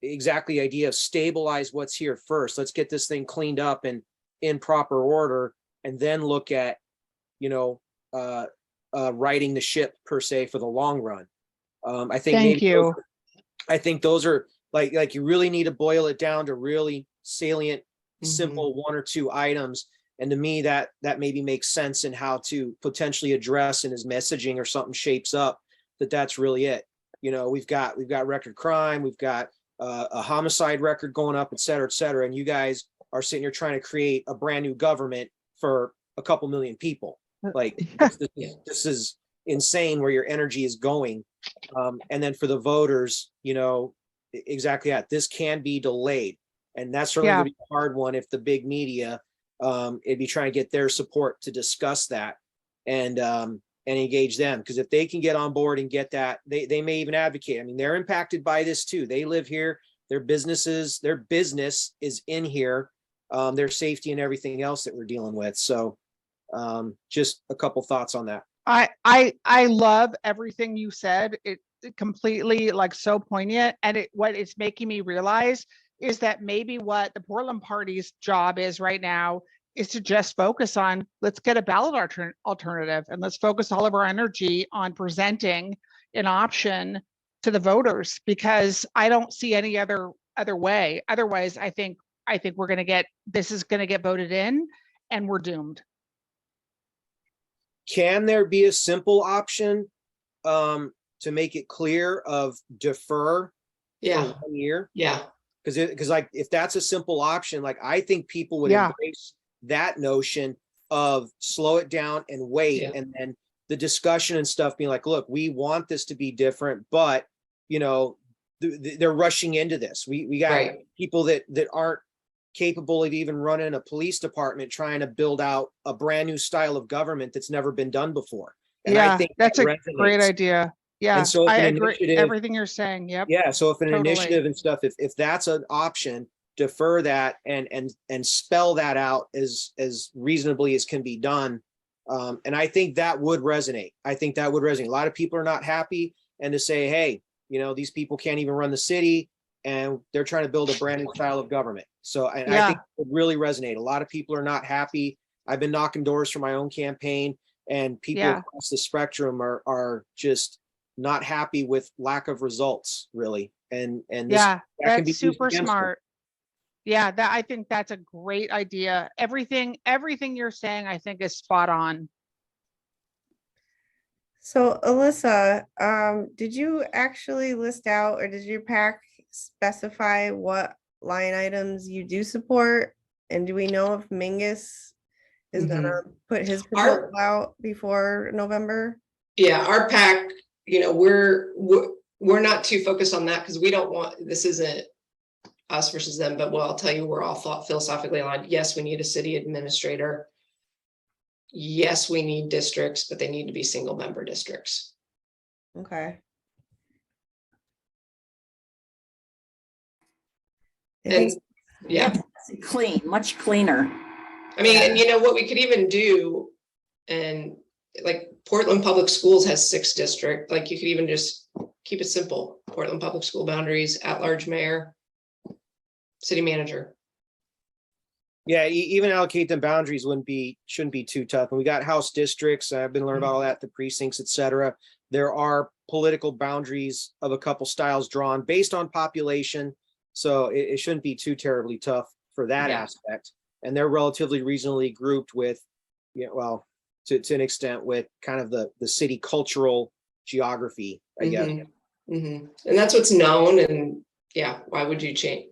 Exactly the idea of stabilize what's here first. Let's get this thing cleaned up and in proper order. and then look at, you know, righting the ship per se for the long run. I think Thank maybe you. I think those are like you really need to boil it down to really salient, Mhm. simple 1 or 2 items. And to me, that maybe makes sense in how to potentially address in his messaging or something shapes up that's really it. You know, we've got record crime, we've got a homicide record going up, et cetera, and you guys are sitting here trying to create a brand new government for a couple million people. Like this is insane where your energy is going. And then for the voters, you know, exactly that. This can be delayed. And that's certainly Yeah. gonna be a hard one if the big media, it'd be trying to get their support to discuss that and engage them. Because if they can get on board and get that, they may even advocate. I mean, they're impacted by this too. They live here, their business is in here, their safety and everything else that we're dealing with. So just a couple thoughts on that. I love everything you said. It completely like so poignant. And what it's making me realize is that maybe what the Portland Party's job is right now is to just focus on, let's get a ballot alternative and let's focus all of our energy on presenting an option to the voters, because I don't see any other way. Otherwise, I think we're going to get, this is going to get voted in and we're doomed. Can there be a simple option to make it clear of defer Yeah, for 1 year? yeah, Because like if that's a simple option, like I think people would Yeah. embrace that notion of slow it down and wait, Yeah. and then the discussion and stuff being like, look, we want this to be different, but you know, they're rushing into this. We got right. people that aren't capable of even running a police department trying to build out a brand new style of government that's never been done before. And I Yeah, think that's that a great resonates. idea. Yeah, And so if I an agree initiative, everything you're saying. Yep. yeah, so if an Totally. initiative and stuff, if that's an option, defer that and spell that out as reasonably as can be done. And I think that would resonate. I think that would resonate. A lot of people are not happy, and to say, hey, you know, these people can't even run the city and they're trying to build a brand new style of government. So I think it would really resonate. A lot of people are not happy. I've been knocking doors for my own campaign, and people Yeah. across the spectrum are just not happy with lack of results, really. And this, Yeah, that can be that's used super against them. smart. Yeah, I think that's a great idea. Everything you're saying, I think is spot on. So Alyssa, did you actually list out, or does your PAC specify what line items you do support? And do we know if Mingus is gonna put his Our- proposal out before November? Yeah, our PAC, you know, we're not too focused on that because we don't want, this isn't us versus them, but well, I'll tell you, we're all philosophically aligned. Yes, we need a city administrator. Yes, we need districts, but they need to be single member districts. Okay. I And think, yeah, Clean, much cleaner. I mean, and you know what we could even do, and like Portland Public Schools has 6 districts, like you could even just keep it simple. Portland Public School boundaries, at-large mayor, city manager. Yeah, even allocate them boundaries shouldn't be too tough. And we got house districts. I've been learning about all that, the precincts, et cetera. There are political boundaries of a couple styles drawn based on population. So it shouldn't be too terribly tough for that Yeah. aspect. And they're relatively reasonably grouped with, yeah, well, to an extent with kind of the city cultural geography, I guess. And that's what's known, and yeah, why would you change?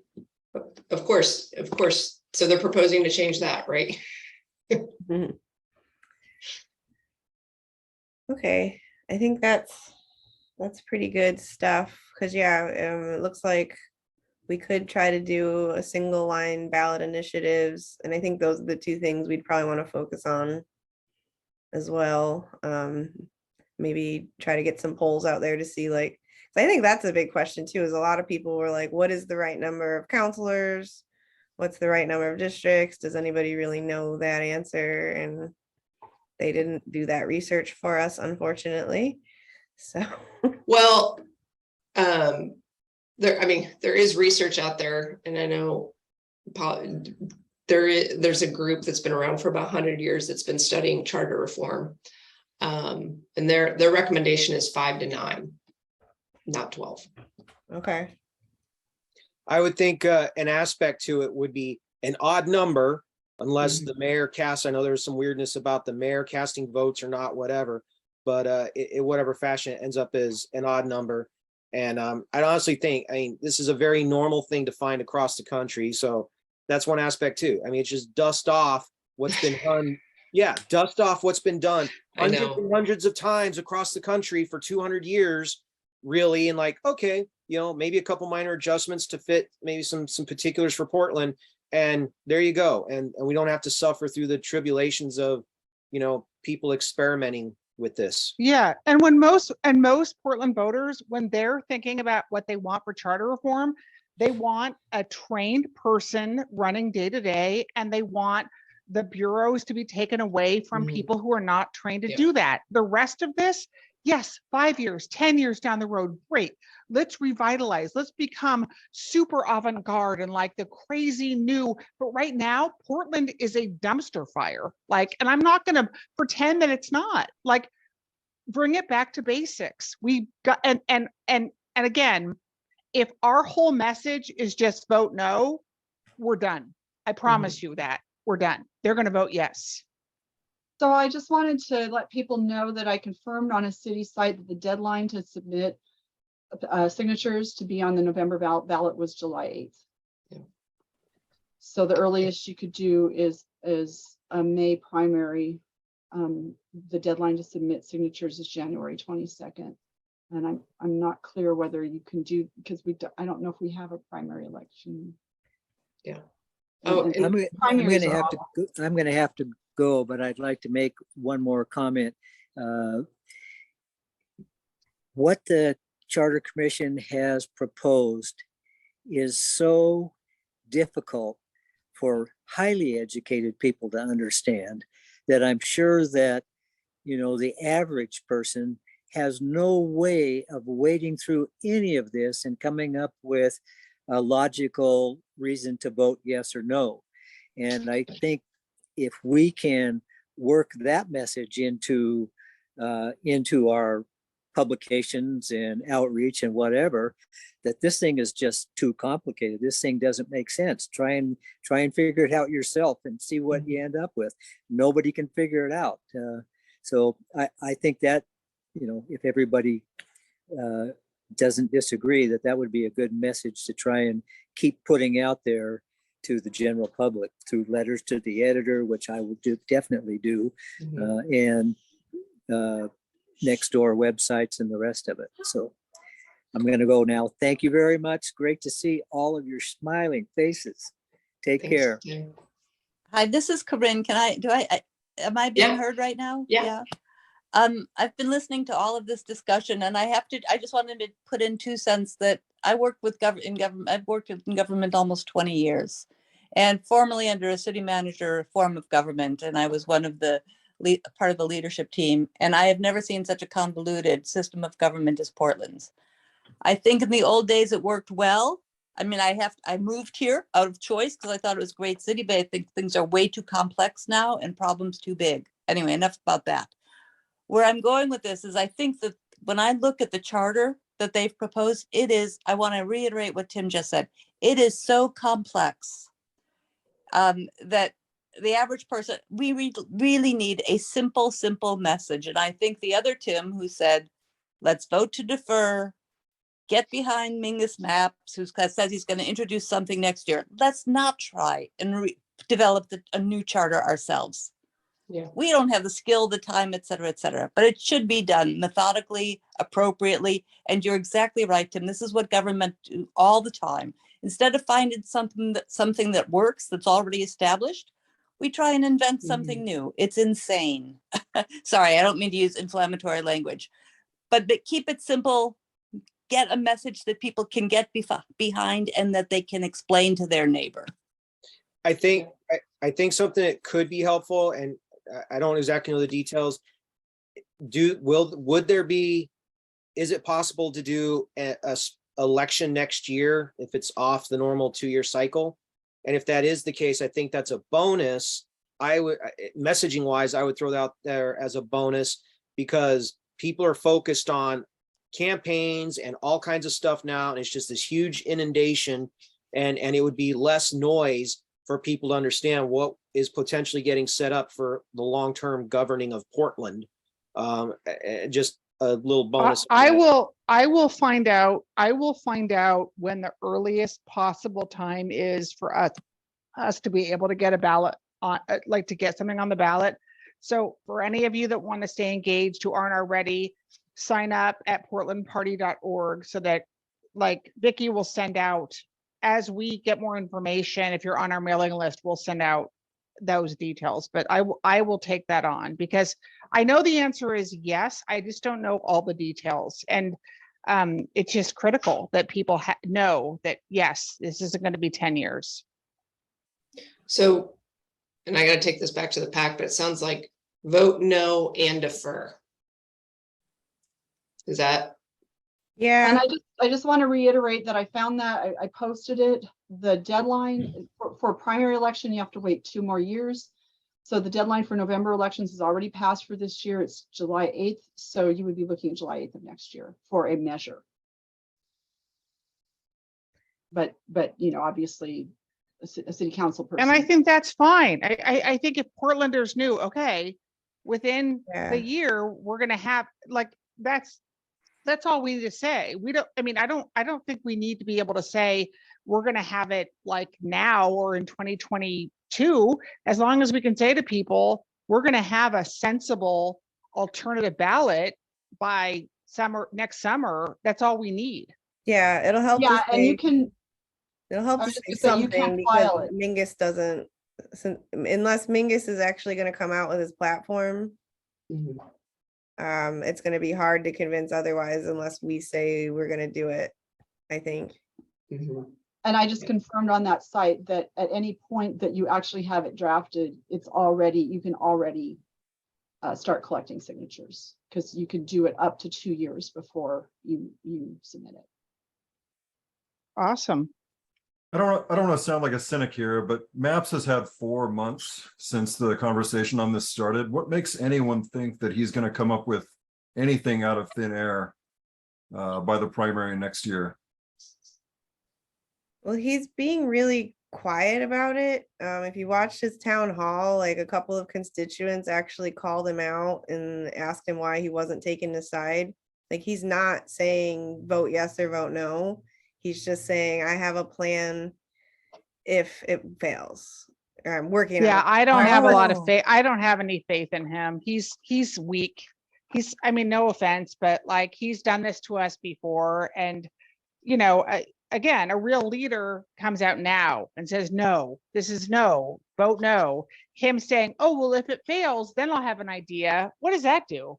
Of course. So they're proposing to change that, right? mhm. Okay, I think that's pretty good stuff, because yeah, it looks like we could try to do a single line ballot initiatives, and I think those are the 2 things we'd probably want to focus on as well. Maybe try to get some polls out there to see, like, 'cause I think that's a big question too, is a lot of people were like, what is the right number of counselors? What's the right number of districts? Does anybody really know that answer? And they didn't do that research for us, unfortunately. So Well, there is research out there, and I know there's a group that's been around for about 100 years that's been studying charter reform. And their recommendation is 5 to 9, not 12. Okay. I would think an aspect to it would be an odd number, unless Mhm. the mayor casts. I know there's some weirdness about the mayor casting votes or not, whatever. But in whatever fashion, it ends up as an odd number. And I honestly think, I mean, this is a very normal thing to find across the country. So that's one aspect too. I mean, it's just dust off what's been done. Yeah, dust off what's been done I hundreds know. and hundreds of times across the country for 200 years, really. And like, okay, you know, maybe a couple minor adjustments to fit maybe some particulars for Portland. And there you go. And we don't have to suffer through the tribulations of, you know, people experimenting with this. Yeah, and when most Portland voters, when they're thinking about what they want for charter reform, they want a trained person running day to day, and they want the bureaus to be taken away from Mhm. people who are not trained to Yeah. do that. The rest of this, yes, 5 years, 10 years down the road, great. Let's revitalize. Let's become super avant-garde and like the crazy new. But right now, Portland is a dumpster fire. Like, and I'm not going to pretend that it's not. Like, bring it back to basics. We got and again, if our whole message is just vote no, we're done. I promise you that we're done. They're going to vote yes. So I just wanted to let people know that I confirmed on a city site that the deadline to submit signatures to be on the November ballot was July 8th. Yeah. So the earliest you could do is a May primary. The deadline to submit signatures is January 22nd. And I'm not clear whether you can do, because I don't know if we have a primary election. Yeah. And- Oh, and and- I'm primaries gonna are have to, I'm gonna have to go, but I'd like to make one more comment. What the Charter Commission has proposed is so difficult for highly educated people to understand that I'm sure that, you know, the average person has no way of wading through any of this and coming up with a logical reason to vote yes or no. And I think if we can work that message into our publications and outreach and whatever, that this thing is just too complicated. This thing doesn't make sense. Try and figure it out yourself and see what you end up with. Nobody can figure it out. So I think that, you know, if everybody doesn't disagree, that would be a good message to try and keep putting out there to the general public through letters to the editor, which I will definitely do, and next door websites and the rest of it. So I'm going to go now. Thank you very much. Great to see all of your smiling faces. Take Thanks, care. Tim. Hi, this is Corinne. Am I being Yeah. heard right now? Yeah. I've been listening to all of this discussion, and I just wanted to put in 2 cents that I worked with government. I've worked in government almost 20 years, and formerly under a city manager form of government. And I was one of the part of the leadership team. And I have never seen such a convoluted system of government as Portland's. I think in the old days it worked well. I mean, I moved here out of choice because I thought it was a great city, but I think things are way too complex now and problems too big. Anyway, enough about that. Where I'm going with this is I think that when I look at the charter that they've proposed, I want to reiterate what Tim just said. It is so complex that the average person, we really need a simple message. And I think the other Tim who said, let's vote to defer, get behind Mingus Maps, who says he's going to introduce something next year. Let's not try and develop a new charter ourselves. Yeah. We don't have the skill, the time, et cetera, but it should be done methodically, appropriately. And you're exactly right, Tim. This is what government do all the time. Instead of finding something that works, that's already established, we try and invent something new. It's insane. Sorry, I don't mean to use inflammatory language, but keep it simple. Get a message that people can get behind and that they can explain to their neighbor. I think something that could be helpful, and I don't exactly know the details. Is it possible to do a election next year if it's off the normal 2-year cycle? And if that is the case, I think that's a bonus. I would, messaging wise, I would throw that out there as a bonus because people are focused on campaigns and all kinds of stuff now. And it's just this huge inundation, and it would be less noise for people to understand what is potentially getting set up for the long-term governing of Portland. Just a little bonus. I will find out when the earliest possible time is for us to be able to get a ballot on, like to get something on the ballot. So for any of you that want to stay engaged who aren't already, sign up at portlandparty.org so that like Vicky will send out, as we get more information, if you're on our mailing list, we'll send out those details. But I will take that on because I know the answer is yes. I just don't know all the details. And it's just critical that people know that, yes, this isn't going to be 10 years. So, and I got to take this back to the PAC, but it sounds like vote no and defer. Is that? Yeah. And I just want to reiterate that I found that I posted it. The deadline for primary election, you have to wait 2 more years. So the deadline for November elections is already passed for this year. It's July 8th. So you would be looking at July 8th of next year for a measure. But you know, obviously a city council person. And I think that's fine. I think if Portlanders knew, okay, within the year, we're going to have, like, that's all we need to say. We don't, I mean, I don't think we need to be able to say we're going to have it like now or in 2022, as long as we can say to people, we're going to have a sensible alternative ballot by next summer. That's all we need. Yeah, it'll help. Yeah, and you can. It'll help I to was say just gonna say, you something can't because file it. Mingus doesn't, unless Mingus is actually going to come out with his platform. It's going to be hard to convince otherwise unless we say we're going to do it, I think. And I just confirmed on that site that at any point that you actually have it drafted, it's already, you can already start collecting signatures because you can do it up to 2 years before you submit it. Awesome. I don't want to sound like a cynic here, but MAPS has had 4 months since the conversation on this started. What makes anyone think that he's going to come up with anything out of thin air by the primary next year? Well, he's being really quiet about it. If you watched his town hall, like a couple of constituents actually called him out and asked him why he wasn't taking the side. Like, he's not saying vote yes or vote no. He's just saying, I have a plan if it fails. I'm working on it. Yeah, I don't have a lot of faith. I don't have any faith in him. He's weak. I mean, no offense, but like, he's done this to us before. And, you know, again, a real leader comes out now and says, no, this is no, vote no. Him saying, oh, well, if it fails, then I'll have an idea. What does that do?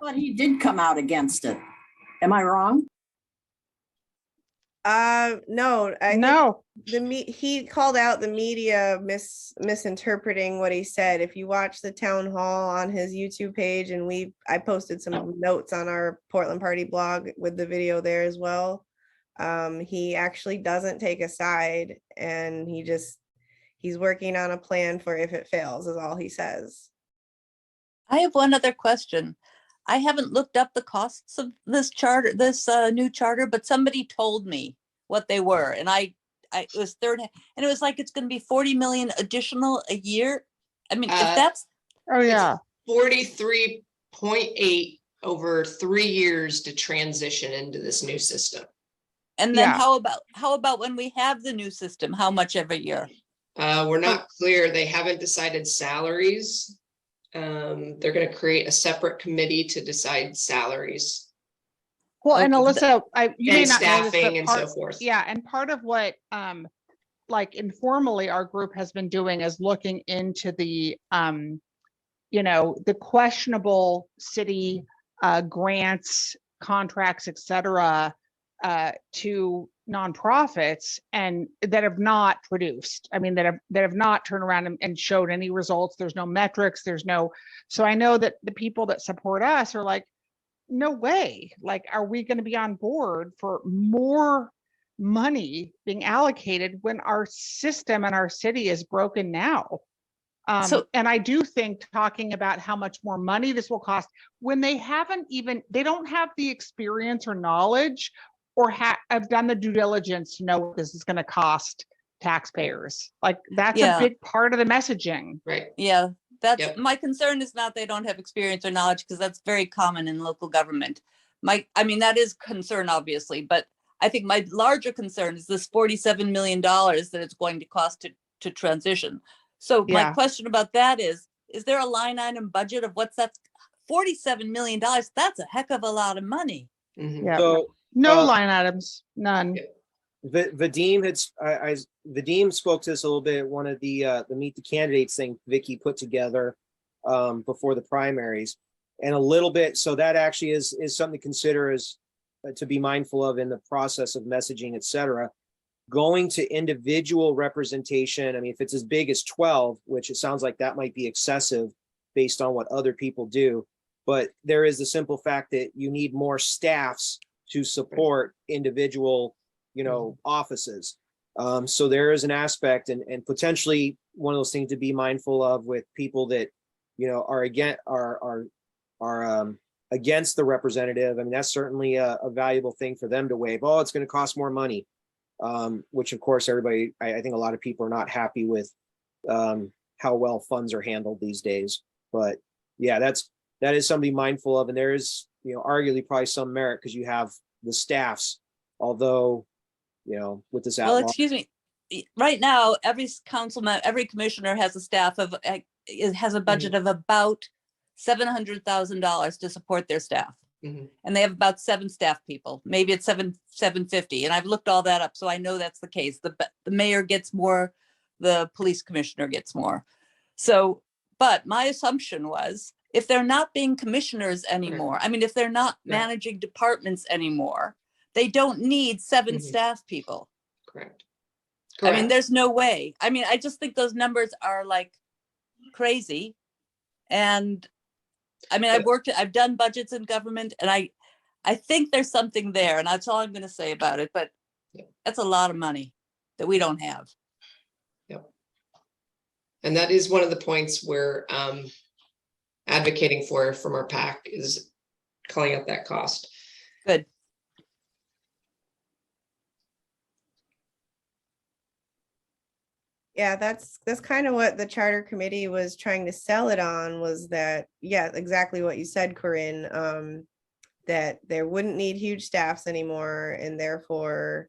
But he did come out against it. Am I wrong? No, No. He called out the media misinterpreting what he said. If you watch the town hall on his YouTube page, and I posted some notes on our Portland Party blog with the video there as well. He actually doesn't take a side, and he's working on a plan for if it fails, is all he says. I have one other question. I haven't looked up the costs of this charter, this new charter, but somebody told me what they were, and it was and it was like it's going to be 40 million additional a year. I mean, if that's oh yeah, 43.8 over 3 years to transition into this new system. And then how about when we have the new system? How much every year? We're not clear. They haven't decided salaries. They're going to create a separate committee to decide salaries. Well, and Alyssa, you may not know this, staffing but and so forth. Yeah, and part of what, like informally, our group has been doing is looking into the, you know, the questionable city grants, contracts, etc., to nonprofits and that have not produced. I mean, that have not turned around and showed any results. There's no metrics. So I know that the people that support us are like, no way. Like, are we going to be on board for more money being allocated when our system and our city is broken now. And I do think talking about how much more money this will cost when they don't have the experience or knowledge or have done the due diligence to know what this is going to cost taxpayers. Like that's a big part of the messaging. Right. Yeah, that's Yep. my concern is not they don't have experience or knowledge, because that's very common in local government. I mean, that is concern, obviously, but I think my larger concern is this $47 million that it's going to cost to transition. So my question about that is there a line item budget of what's that? $47 million? That's a heck of a lot of money. Mhm. Yeah. So No line items, none. Vadim spoke to this a little bit at one of the Meet the Candidates thing Vicky put together before the primaries, and a little bit. So that actually is something to consider, as to be mindful of in the process of messaging, et cetera. Going to individual representation. I mean, if it's as big as 12, which it sounds like that might be excessive based on what other people do, but there is the simple fact that you need more staffs to support individual, offices. So there is an aspect and potentially one of those things to be mindful of with people that, are against the representative. I mean, that's certainly a valuable thing for them to waive. Oh, it's going to cost more money. Which of course everybody, I think a lot of people are not happy with how well funds are handled these days. But yeah, that is something to be mindful of. And there is, arguably probably some merit because you have the staffs, although, with this Well, outlaw. excuse me. Right now, every councilman, every commissioner has a staff of, it has a budget of about $700,000 to support their staff. Mhm. And they have about 7 staff people. Maybe it's 750. And I've looked all that up, so I know that's the case. The mayor gets more, the police commissioner gets more. So, but my assumption was, if they're not being commissioners anymore, I mean, if they're not managing departments anymore, they don't need 7 Mhm. staff people. Correct. I mean, there's no way. I mean, I just think those numbers are like crazy. And I mean, I've done budgets in government, and I think there's something there, and that's all I'm going to say about it. But that's a lot of money that we don't have. Yep. And that is one of the points we're advocating for from our PAC, is calling out that cost. Good. Yeah, that's kind of what the charter committee was trying to sell it on, was that, yeah, exactly what you said, Corinne, that there wouldn't need huge staffs anymore, and therefore,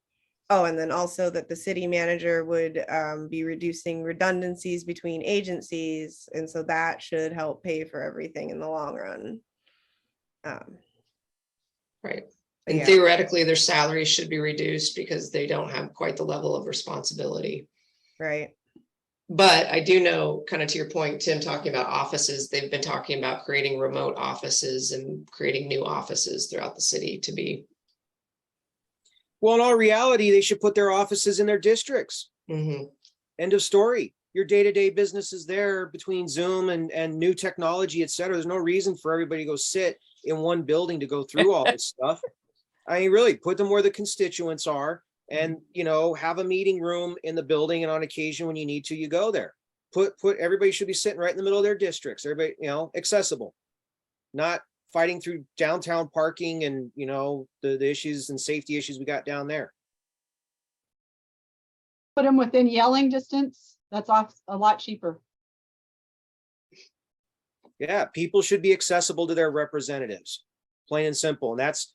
and then also that the city manager would be reducing redundancies between agencies, and so that should help pay for everything in the long run. Right. And theoretically, their salaries should be reduced because they don't have quite the level of responsibility. Right. But I do know, kind of to your point, Tim, talking about offices, they've been talking about creating remote offices and creating new offices throughout the city to be. Well, in all reality, they should put their offices in their districts. Mm-hmm. End of story. Your day-to-day business is there between Zoom and new technology, et cetera. There's no reason for everybody to go sit in one building to go through all this stuff. I mean, really, put them where the constituents are. And, have a meeting room in the building, and on occasion when you need to, you go there. Everybody should be sitting right in the middle of their districts. Everybody, accessible, not fighting through downtown parking and, the issues and safety issues we got down there. Put them within yelling distance. That's off a lot cheaper. Yeah, people should be accessible to their representatives, plain and simple. And that's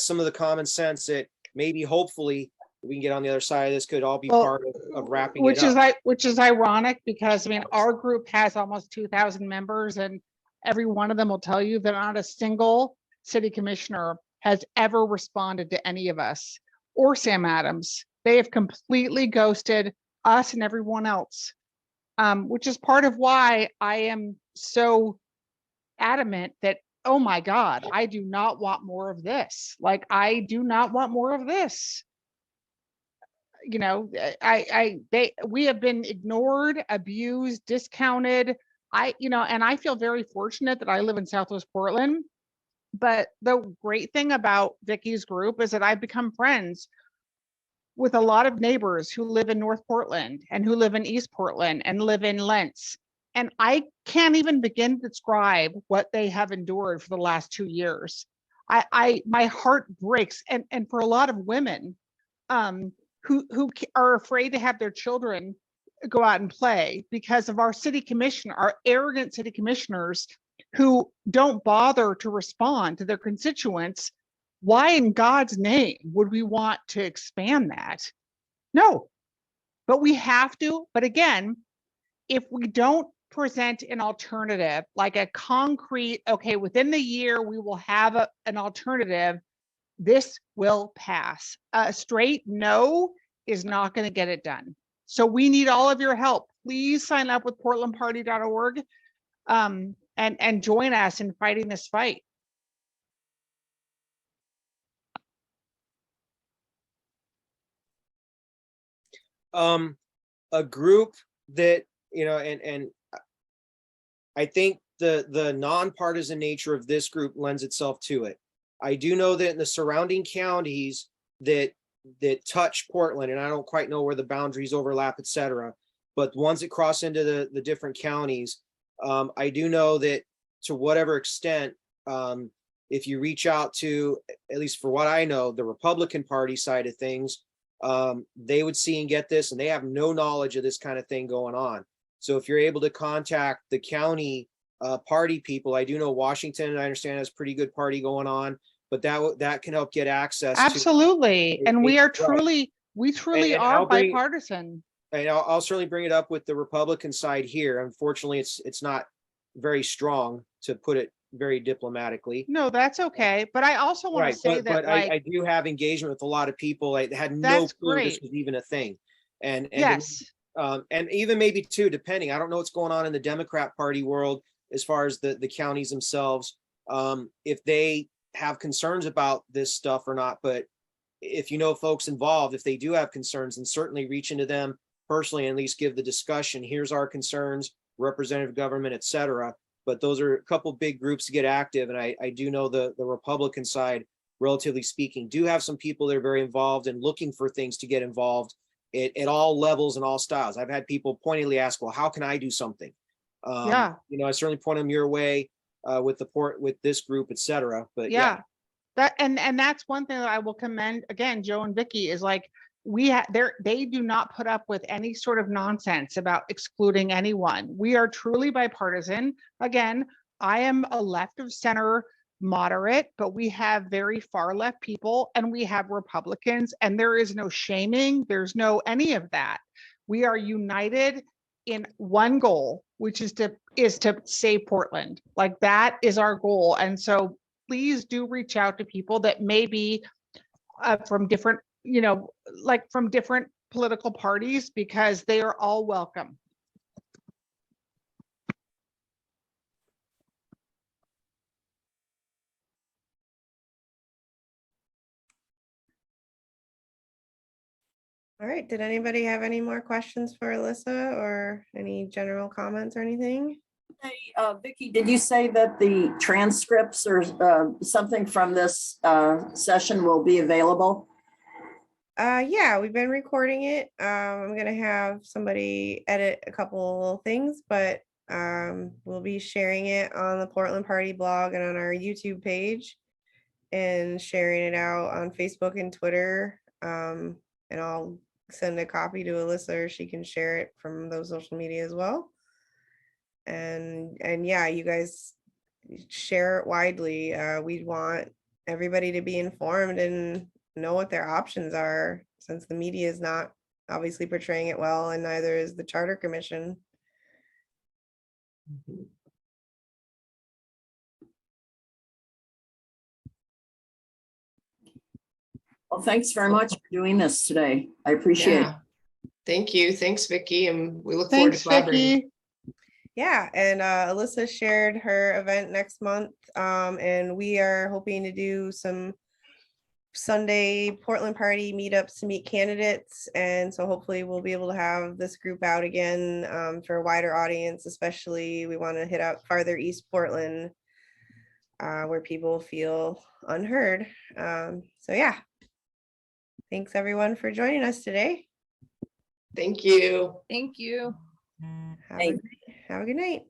some of the common sense that maybe hopefully we can get on the other side of this could all be part of wrapping it up. Which is ironic, because I mean, our group has almost 2,000 members, and every one of them will tell you that not a single city commissioner has ever responded to any of us or Sam Adams. They have completely ghosted us and everyone else, which is part of why I am so adamant that, oh my God, I do not want more of this. Like, I do not want more of this. We have been ignored, abused, discounted. And I feel very fortunate that I live in Southwest Portland. But the great thing about Vicky's group is that I've become friends with a lot of neighbors who live in North Portland and who live in East Portland and live in Lentz. And I can't even begin to describe what they have endured for the last 2 years. My heart breaks. And for a lot of women who are afraid to have their children go out and play because of our city commissioner, our arrogant city commissioners who don't bother to respond to their constituents. Why in God's name would we want to expand that? No, but we have to. But again, if we don't present an alternative, like a concrete, okay, within the year, we will have an alternative, this will pass. A straight no is not going to get it done. So we need all of your help. Please sign up with portlandparty.org and join us in fighting this fight. A group that, you know, and I think the nonpartisan nature of this group lends itself to it. I do know that in the surrounding counties that touch Portland, and I don't quite know where the boundaries overlap, et cetera, but ones that cross into the different counties, I do know that to whatever extent, if you reach out to, at least for what I know, the Republican Party side of things, they would see and get this, and they have no knowledge of this kind of thing going on. So if you're able to contact the county party people, I do know Washington, I understand, has pretty good party going on, but that can help get access. Absolutely. And we are truly, we truly And are I'll bring- bipartisan. And I'll certainly bring it up with the Republican side here. Unfortunately, it's not very strong, to put it very diplomatically. No, that's okay. But I also want Right, to say but that, like, I do have engagement with a lot of people. I had no That's clue this great. was even a thing. And yes, and even maybe too, depending, I don't know what's going on in the Democrat Party world as far as the counties themselves, if they have concerns about this stuff or not. But if you know folks involved, if they do have concerns, then certainly reach into them personally and at least give the discussion. Here's our concerns, representative government, et cetera. But those are a couple big groups to get active. And I do know the Republican side, relatively speaking, do have some people that are very involved and looking for things to get involved at all levels and all styles. I've had people pointedly ask, well, how can I do something? yeah, You know, I certainly point them your way with this group, et cetera. But yeah. That and that's one thing that I will commend again, Joe and Vicky, is like they do not put up with any sort of nonsense about excluding anyone. We are truly bipartisan. Again, I am a left of center moderate, but we have very far left people and we have Republicans, and there is no shaming. There's no any of that. We are united in one goal, which is to save Portland. Like, that is our goal. And so please do reach out to people that may be from different, you know, like from different political parties, because they are all welcome. All right, did anybody have any more questions for Alyssa or any general comments or anything? Hey, Vicky, did you say that the transcripts or something from this session will be available? Yeah, we've been recording it. I'm gonna have somebody edit a couple things, but we'll be sharing it on the Portland Party blog and on our YouTube page, and sharing it out on Facebook and Twitter. And I'll send a copy to Alyssa, or she can share it from those social media as well. And yeah, you guys share it widely. We want everybody to be informed and know what their options are, since the media is not obviously portraying it well, and neither is the Charter Commission. Well, thanks very much for doing this today. I appreciate it. Yeah. Thank you. Thanks, Vicky. And we look forward to Thanks, collaborating. Vicky. Yeah, and Alyssa shared her event next month, and we are hoping to do some Sunday Portland Party meetups to meet candidates, and so hopefully we'll be able to have this group out again for a wider audience. Especially, we want to hit out farther East Portland, where people feel unheard. So yeah, thanks everyone for joining us today. Thank you. Thank you. Have a good night.